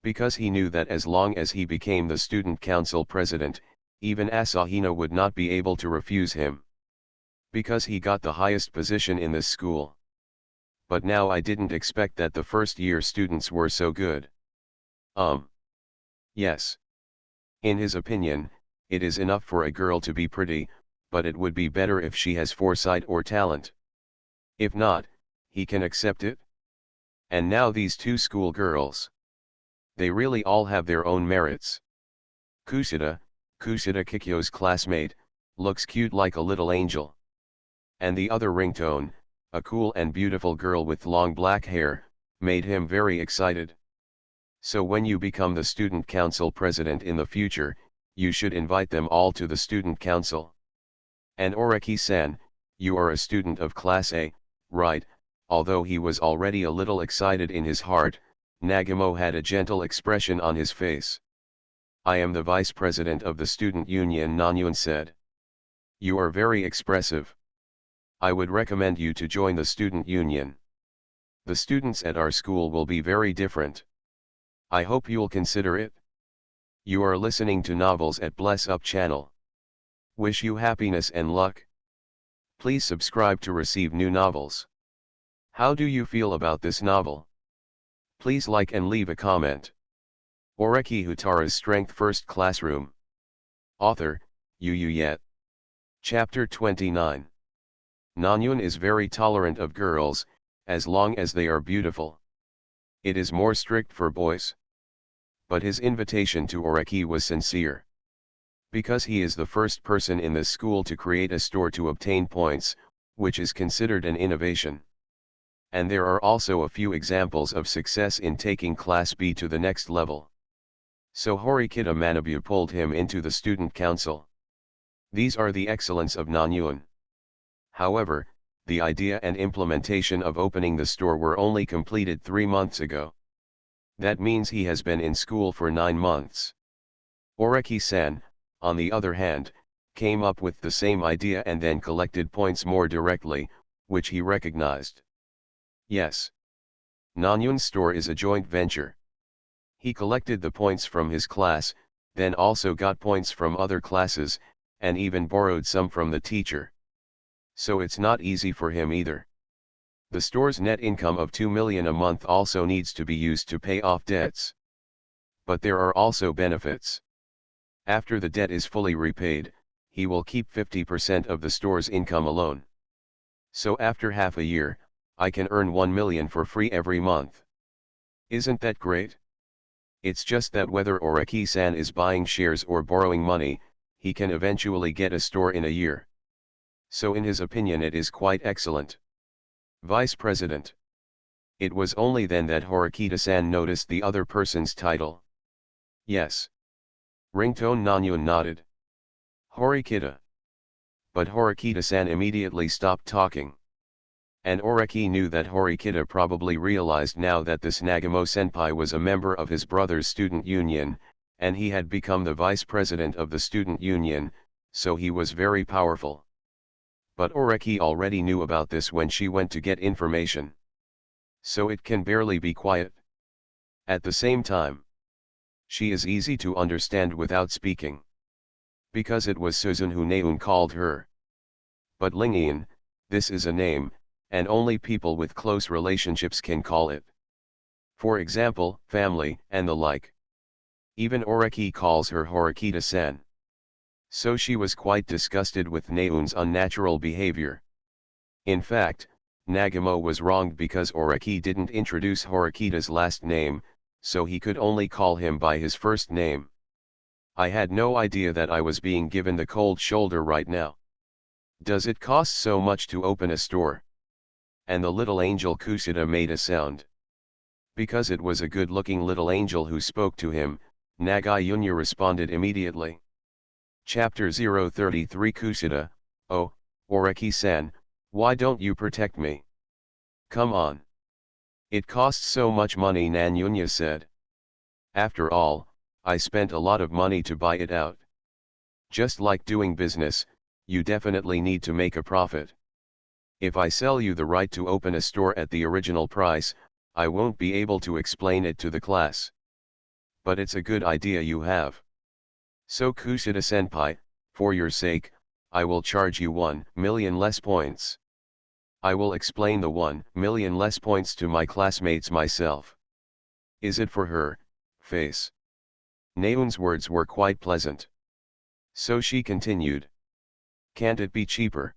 Because he knew that as long as he became the student council president, even Asahina would not be able to refuse him. Because he got the highest position in this school. But now I didn't expect that the first year students were so good. Yes. In his opinion, it is enough for a girl to be pretty, but it would be better if she has foresight or talent. If not, he can accept it. And now these 2 school girls. They really all have their own merits. Kushida Kikyo's classmate, looks cute like a little angel. And the other ringtone, a cool and beautiful girl with long black hair, made him very excited. So when you become the student council president in the future, you should invite them all to the student council. And Oreki-san, you are a student of Class A, right? Although he was already a little excited in his heart, Nagumo had a gentle expression on his face. I am the vice president of the student union, Nanyun said. You are very expressive. I would recommend you to join the student union. The students at our school will be very different. I hope you'll consider it. You are listening to Novels at Bless Up channel. Wish you happiness and luck. Please subscribe to receive new novels. How do you feel about this novel? Please like and leave a comment. Oreki Houtarou's Strength First Classroom. Author, Yu Yet. Chapter 29. Nanyun is very tolerant of girls, as long as they are beautiful. It is more strict for boys. But his invitation to Oreki was sincere. Because he is the first person in this school to create a store to obtain points, which is considered an innovation. And there are also a few examples of success in taking Class B to the next level. So Horikita Manabu pulled him into the student council. These are the excellence of Nanyun. However, the idea and implementation of opening the store were only completed 3 months ago. That means he has been in school for 9 months. Oreki-san, on the other hand, came up with the same idea and then collected points more directly, which he recognized. Yes. Nanyun's store is a joint venture. He collected the points from his class, then also got points from other classes, and even borrowed some from the teacher. So it's not easy for him either. The store's net income of 2 million a month also needs to be used to pay off debts. But there are also benefits. After the debt is fully repaid, he will keep 50% of the store's income alone. So after half a year, I can earn 1 million for free every month. Isn't that great? It's just that whether Oreki-san is buying shares or borrowing money, he can eventually get a store in a year. So in his opinion it is quite excellent. Vice President. It was only then that Horikita-san noticed the other person's title. Yes. Ringtone Nanyun nodded. Horikita. But Horikita-san immediately stopped talking. And Oreki knew that Horikita probably realized now that this Nagamo-senpai was a member of his brother's student union, and he had become the vice president of the student union, so he was very powerful. But Oreki already knew about this when she went to get information. So it can barely be quiet. At the same time, she is easy to understand without speaking. Because it was Suzun who Neun called her. But Lingian, this is a name, and only people with close relationships can call it. For example, family, and the like. Even Oreki calls her Horikita-san. So she was quite disgusted with Neun's unnatural behavior. In fact, Nagamo was wronged because Oreki didn't introduce Horikita's last name, so he could only call him by his first name. I had no idea that I was being given the cold shoulder right now. Does it cost so much to open a store? And the little angel Kushida made a sound. Because it was a good-looking little angel who spoke to him, Nagayunya responded immediately. Chapter 033 Kushida, oh, Oreki-san, why don't you protect me? Come on. It costs so much money, Nanyunya said. After all, I spent a lot of money to buy it out. Just like doing business, you definitely need to make a profit. If I sell you the right to open a store at the original price, I won't be able to explain it to the class. But it's a good idea you have. So Kushida-senpai, for your sake, I will charge you 1 million less points. I will explain the 1 million less points to my classmates myself. Is it for her, face? Neun's words were quite pleasant. So she continued. Can't it be cheaper?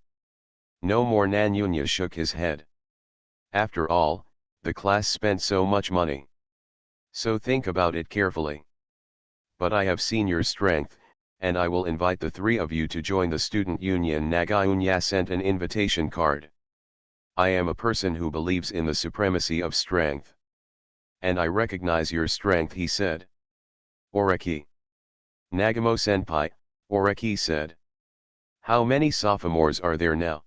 No more. Nanyunya shook his head. After all, the class spent so much money. So think about it carefully. But I have seen your strength, and I will invite the three of you to join the student union. Nagayunya sent an invitation card. I am a person who believes in the supremacy of strength. And I recognize your strength, he said. Oreki. Nagamo-senpai, Oreki said. How many sophomores are there now?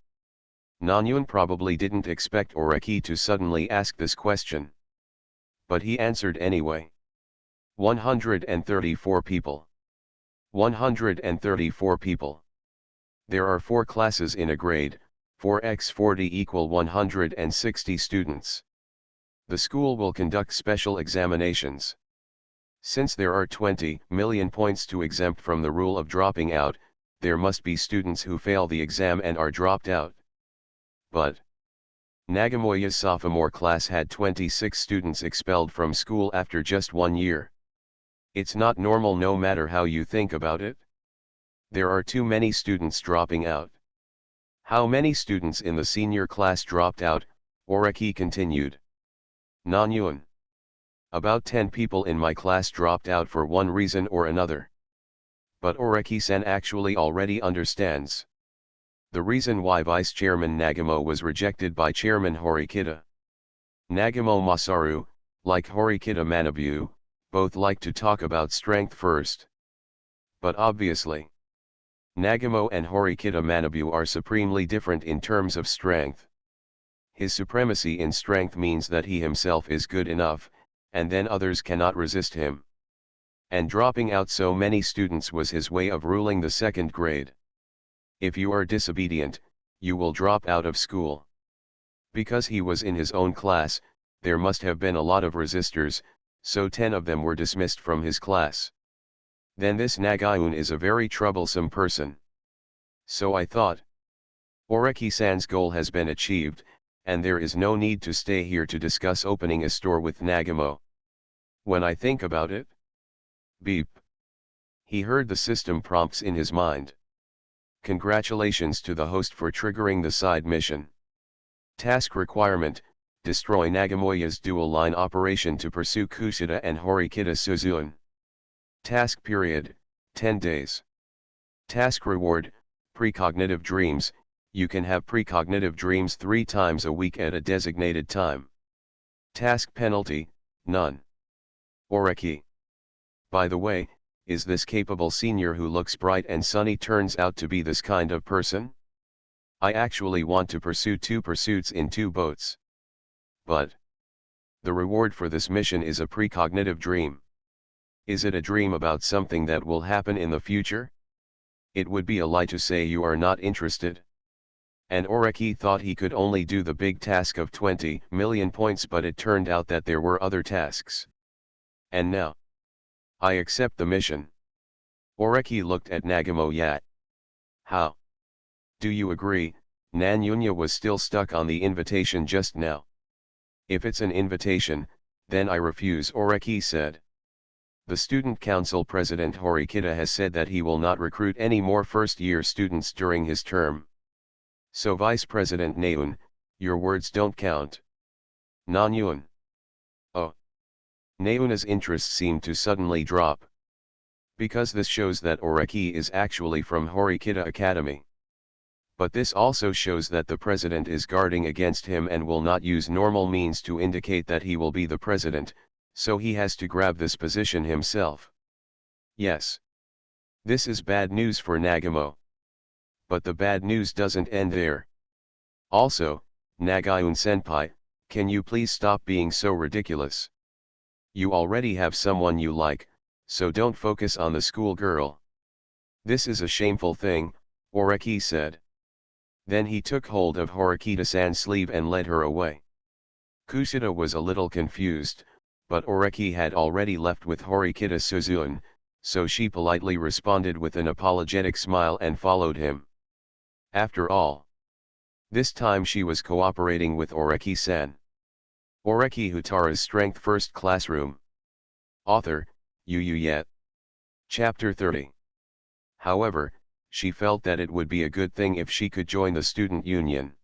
Nanyun probably didn't expect Oreki to suddenly ask this question. But he answered anyway. 134 people. 134 people. There are 4 classes in a grade, 4x40 equal 160 students. The school will conduct special examinations. Since there are 20 million points to exempt from the rule of dropping out, there must be students who fail the exam and are dropped out. But Nagamoya's sophomore class had 26 students expelled from school after just 1 year. It's not normal no matter how you think about it. There are too many students dropping out. How many students in the senior class dropped out? Oreki continued. Nanyun. About 10 people in my class dropped out for one reason or another. But Oreki-san actually already understands. The reason why Vice Chairman Nagamo was rejected by Chairman Horikita. Nagamo Masaru, like Horikita Manabu, both like to talk about strength first. But obviously, Nagamo and Horikita Manabu are supremely different in terms of strength. His supremacy in strength means that he himself is good enough, and then others cannot resist him. And dropping out so many students was his way of ruling the second grade. If you are disobedient, you will drop out of school. Because he was in his own class, there must have been a lot of resistors, so 10 of them were dismissed from his class. Then this Nagayun is a very troublesome person. So I thought. Oreki-san's goal has been achieved, and there is no need to stay here to discuss opening a store with Nagamo. When I think about it. Beep. He heard the system prompts in his mind. Congratulations to the host for triggering the side mission. Task requirement, destroy Nagamoya's dual line operation to pursue Kushida and Horikita Suzun. Task period, 10 days. Task reward, precognitive dreams, you can have precognitive dreams 3 times a week at a designated time. Task penalty, none. Oreki. By the way, is this capable senior who looks bright and sunny turns out to be this kind of person? I actually want to pursue 2 pursuits in 2 boats. But the reward for this mission is a precognitive dream. Is it a dream about something that will happen in the future? It would be a lie to say you are not interested. And Oreki thought he could only do the big task of 20 million points, but it turned out that there were other tasks. And now, I accept the mission. Oreki looked at Nagamo Yat. How? Do you agree? Nanyunya was still stuck on the invitation just now. If it's an invitation, then I refuse, Oreki said. The student council president Horikita has said that he will not recruit any more first-year students during his term. So Vice President Naun, your words don't count. Nanyun. Oh. Nauna's interest seemed to suddenly drop. Because this shows that Oreki is actually from Horikita Academy. But this also shows that the president is guarding against him and will not use normal means to indicate that he will be the president, so he has to grab this position himself. Yes. This is bad news for Nagamo. But the bad news doesn't end there. Also, Nagayun-senpai, can you please stop being so ridiculous? You already have someone you like, so don't focus on the schoolgirl. This is a shameful thing, Oreki said. Then he took hold of Horikita-san's sleeve and led her away. Kushida was a little confused, but Oreki had already left with Horikita Suzune, so she politely responded with an apologetic smile and followed him. After all, this time she was cooperating with Oreki-san. Oreki Houtarou's Strength First Classroom. Author, Yu Yet. Chapter 30. However, she felt that it would be a good thing if she could join the student union.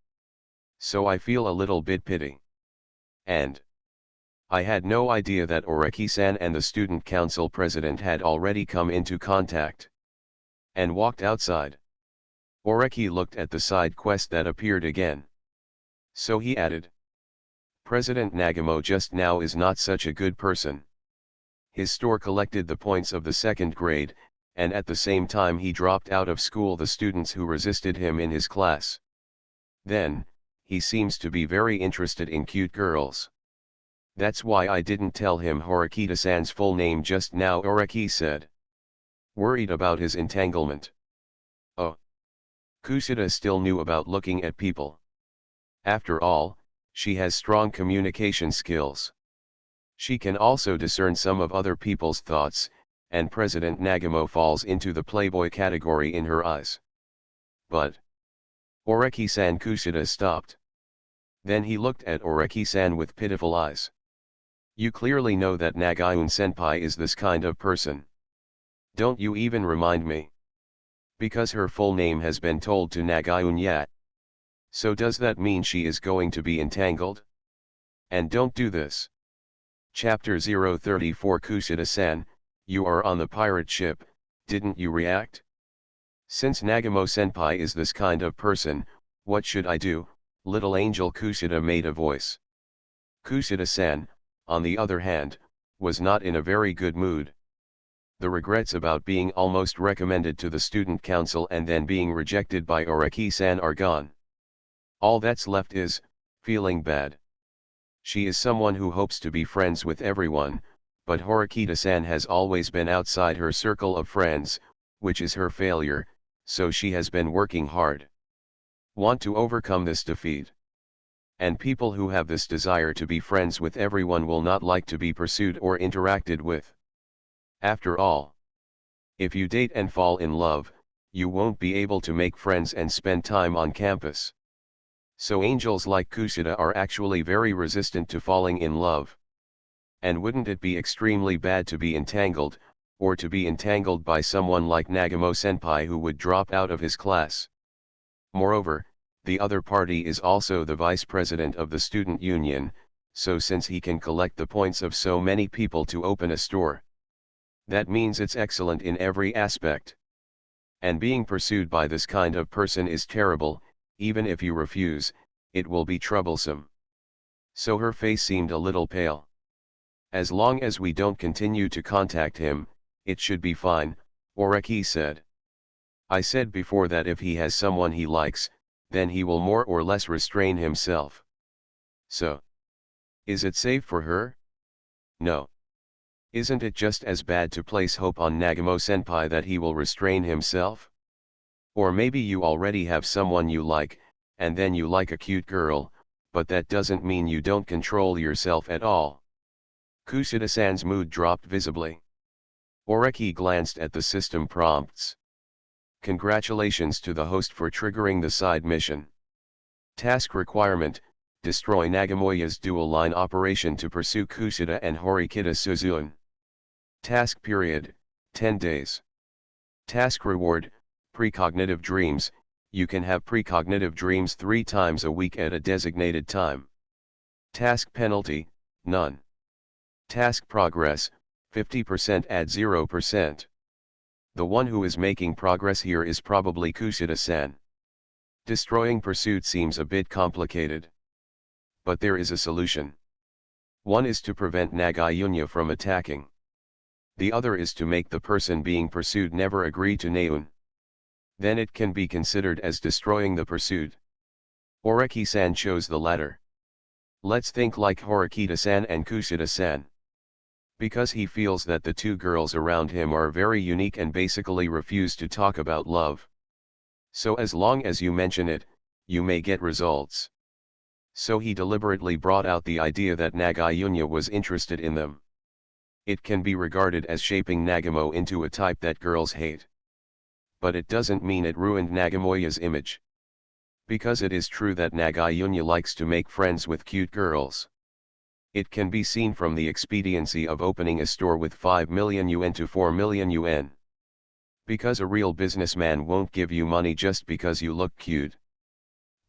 So I feel a little bit pity. And I had no idea that Oreki-san and the student council president had already come into contact. And walked outside. Oreki looked at the side quest that appeared again. So he added. President Nagamo just now is not such a good person. His store collected the points of the 2nd grade, and at the same time he dropped out of school the students who resisted him in his class. Then, he seems to be very interested in cute girls. That's why I didn't tell him Horikita-san's full name just now, Oreki said. Worried about his entanglement. Oh. Kushida still knew about looking at people. After all, she has strong communication skills. She can also discern some of other people's thoughts, and President Nagamo falls into the playboy category in her eyes. But Oreki-san, Kushida stopped. Then he looked at Oreki-san with pitiful eyes. You clearly know that Nagayun-senpai is this kind of person. Don't you even remind me? Because her full name has been told to Nagayun yet. So does that mean she is going to be entangled? And don't do this. Chapter 034 Kushida-san, you are on the pirate ship, didn't you react? Since Nagamo-senpai is this kind of person, what should I do? Little angel Kushida made a voice. Kushida-san, on the other hand, was not in a very good mood. The regrets about being almost recommended to the student council and then being rejected by Oreki-san are gone. All that's left is, feeling bad. She is someone who hopes to be friends with everyone, but Horikita-san has always been outside her circle of friends, which is her failure, so she has been working hard. Want to overcome this defeat. And people who have this desire to be friends with everyone will not like to be pursued or interacted with. After all, if you date and fall in love, you won't be able to make friends and spend time on campus. So angels like Kushida are actually very resistant to falling in love. And wouldn't it be extremely bad to be entangled, or to be entangled by someone like Nagamo-senpai who would drop out of his class? Moreover, the other party is also the vice president of the student union, so since he can collect the points of so many people to open a store, that means it's excellent in every aspect. And being pursued by this kind of person is terrible, even if you refuse, it will be troublesome. So her face seemed a little pale. As long as we don't continue to contact him, It should be fine, Oreki said. I said before that if he has someone he likes, then he will more or less restrain himself. So, is it safe for her? No. Isn't it just as bad to place hope on Nagamo-senpai that he will restrain himself? Or maybe you already have someone you like, and then you like a cute girl, but that doesn't mean you don't control yourself at all. Kushida-san's mood dropped visibly. Oreki glanced at the system prompts. Congratulations to the host for triggering the side mission. Task requirement: destroy Nagamoya's dual line operation to pursue Kushida and Horikita Suzune. Task period: 10 days. Task reward: precognitive dreams. You can have precognitive dreams 3 times a week at a designated time. Task penalty: none. Task progress: 50% add 0%. The one who is making progress here is probably Kushida-san. Destroying pursuit seems a bit complicated. But there is a solution. One is to prevent Nagayunya from attacking. The other is to make the person being pursued never agree to Neun. Then it can be considered as destroying the pursuit. Oreki-san chose the latter. Let's think like Horikita-san and Kushida-san. Because he feels that the two girls around him are very unique and basically refuse to talk about love. So as long as you mention it, you may get results. So he deliberately brought out the idea that Nagayunya was interested in them. It can be regarded as shaping Nagamo into a type that girls hate. But it doesn't mean it ruined Nagamoya's image. Because it is true that Nagayunya likes to make friends with cute girls. It can be seen from the expediency of opening a store with 5 million yuan to 4 million yuan. Because a real businessman won't give you money just because you look cute.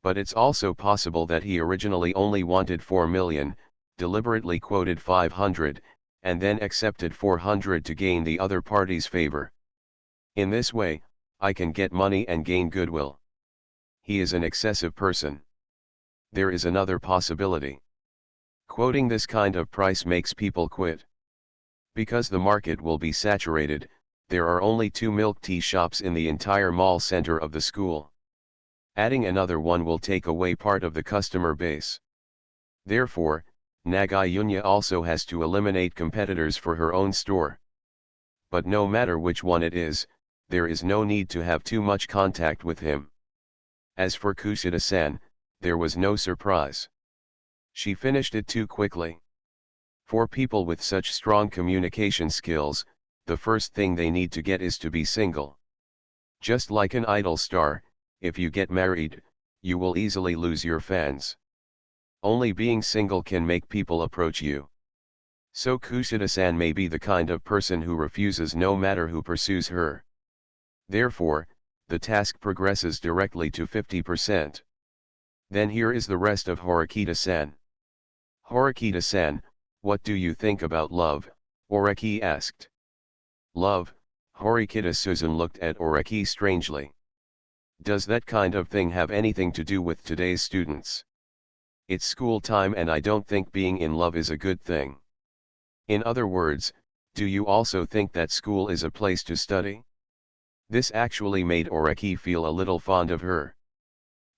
But it's also possible that he originally only wanted 4 million, deliberately quoted 500, and then accepted 400 to gain the other party's favor. In this way, I can get money and gain goodwill. He is an excessive person. There is another possibility. Quoting this kind of price makes people quit. Because the market will be saturated, there are only 2 milk tea shops in the entire mall center of the school. Adding another one will take away part of the customer base. Therefore, Nagayunya also has to eliminate competitors for her own store. But no matter which one it is, there is no need to have too much contact with him. As for Kushida-san, there was no surprise. She finished it too quickly. For people with such strong communication skills, the first thing they need to get is to be single. Just like an idol star, if you get married, you will easily lose your fans. Only being single can make people approach you. So Kushida-san may be the kind of person who refuses no matter who pursues her. Therefore, the task progresses directly to 50%. Then here is the rest of Horikita-san. Horikita-san, what do you think about love? Oreki asked. Love? Horikita Suzune looked at Oreki strangely. Does that kind of thing have anything to do with today's students? It's school time and I don't think being in love is a good thing. In other words, do you also think that school is a place to study? This actually made Oreki feel a little fond of her.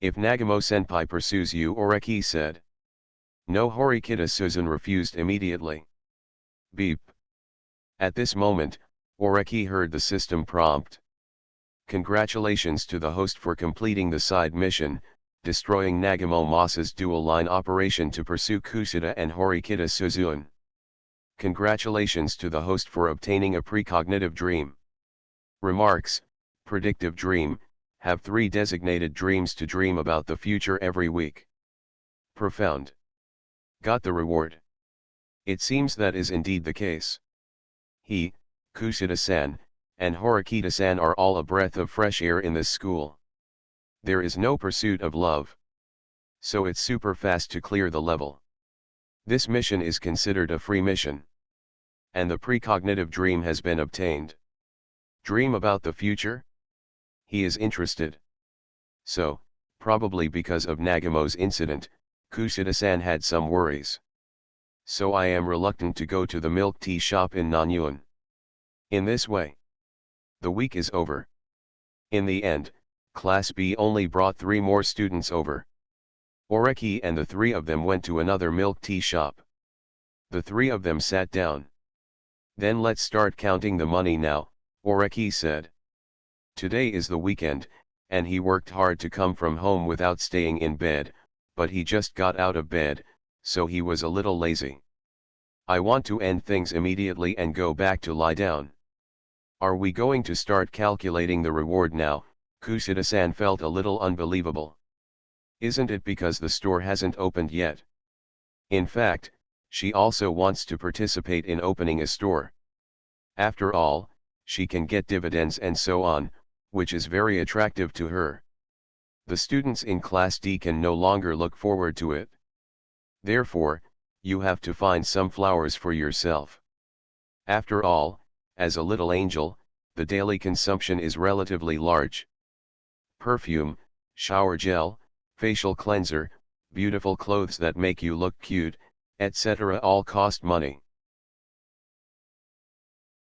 If Nagamo-senpai pursues you, Oreki said. No, Horikita Suzune refused immediately. Beep. At this moment, Oreki heard the system prompt. Congratulations to the host for completing the side mission, destroying Nagamo-masa's dual line operation to pursue Kushida and Horikita Suzune. Congratulations to the host for obtaining a precognitive dream. Remarks: predictive dream, have 3 designated dreams to dream about the future every week. Profound. Got the reward. It seems that is indeed the case. He, Kushida-san, and Horikita-san are all a breath of fresh air in this school. There is no pursuit of love. So it's super fast to clear the level. This mission is considered a free mission. And the precognitive dream has been obtained. Dream about the future? He is interested. So, probably because of Nagamo's incident, Kushida-san had some worries. So I am reluctant to go to the milk tea shop in Nanyuan. In this way, the week is over. In the end, Class B only brought 3 more students over. Oreki and the 3 of them went to another milk tea shop. The 3 of them sat down. Then let's start counting the money now, Oreki said. Today is the weekend, and he worked hard to come from home without staying in bed, but he just got out of bed, so he was a little lazy. I want to end things immediately and go back to lie down. Are we going to start calculating the reward now? Kusida-san felt a little unbelievable. Isn't it because the store hasn't opened yet? In fact, she also wants to participate in opening a store. After all, she can get dividends and so on, which is very attractive to her. The students in Class D can no longer look forward to it. Therefore, you have to find some flowers for yourself. After all, as a little angel, the daily consumption is relatively large. Perfume, shower gel, facial cleanser, beautiful clothes that make you look cute, etc. all cost money.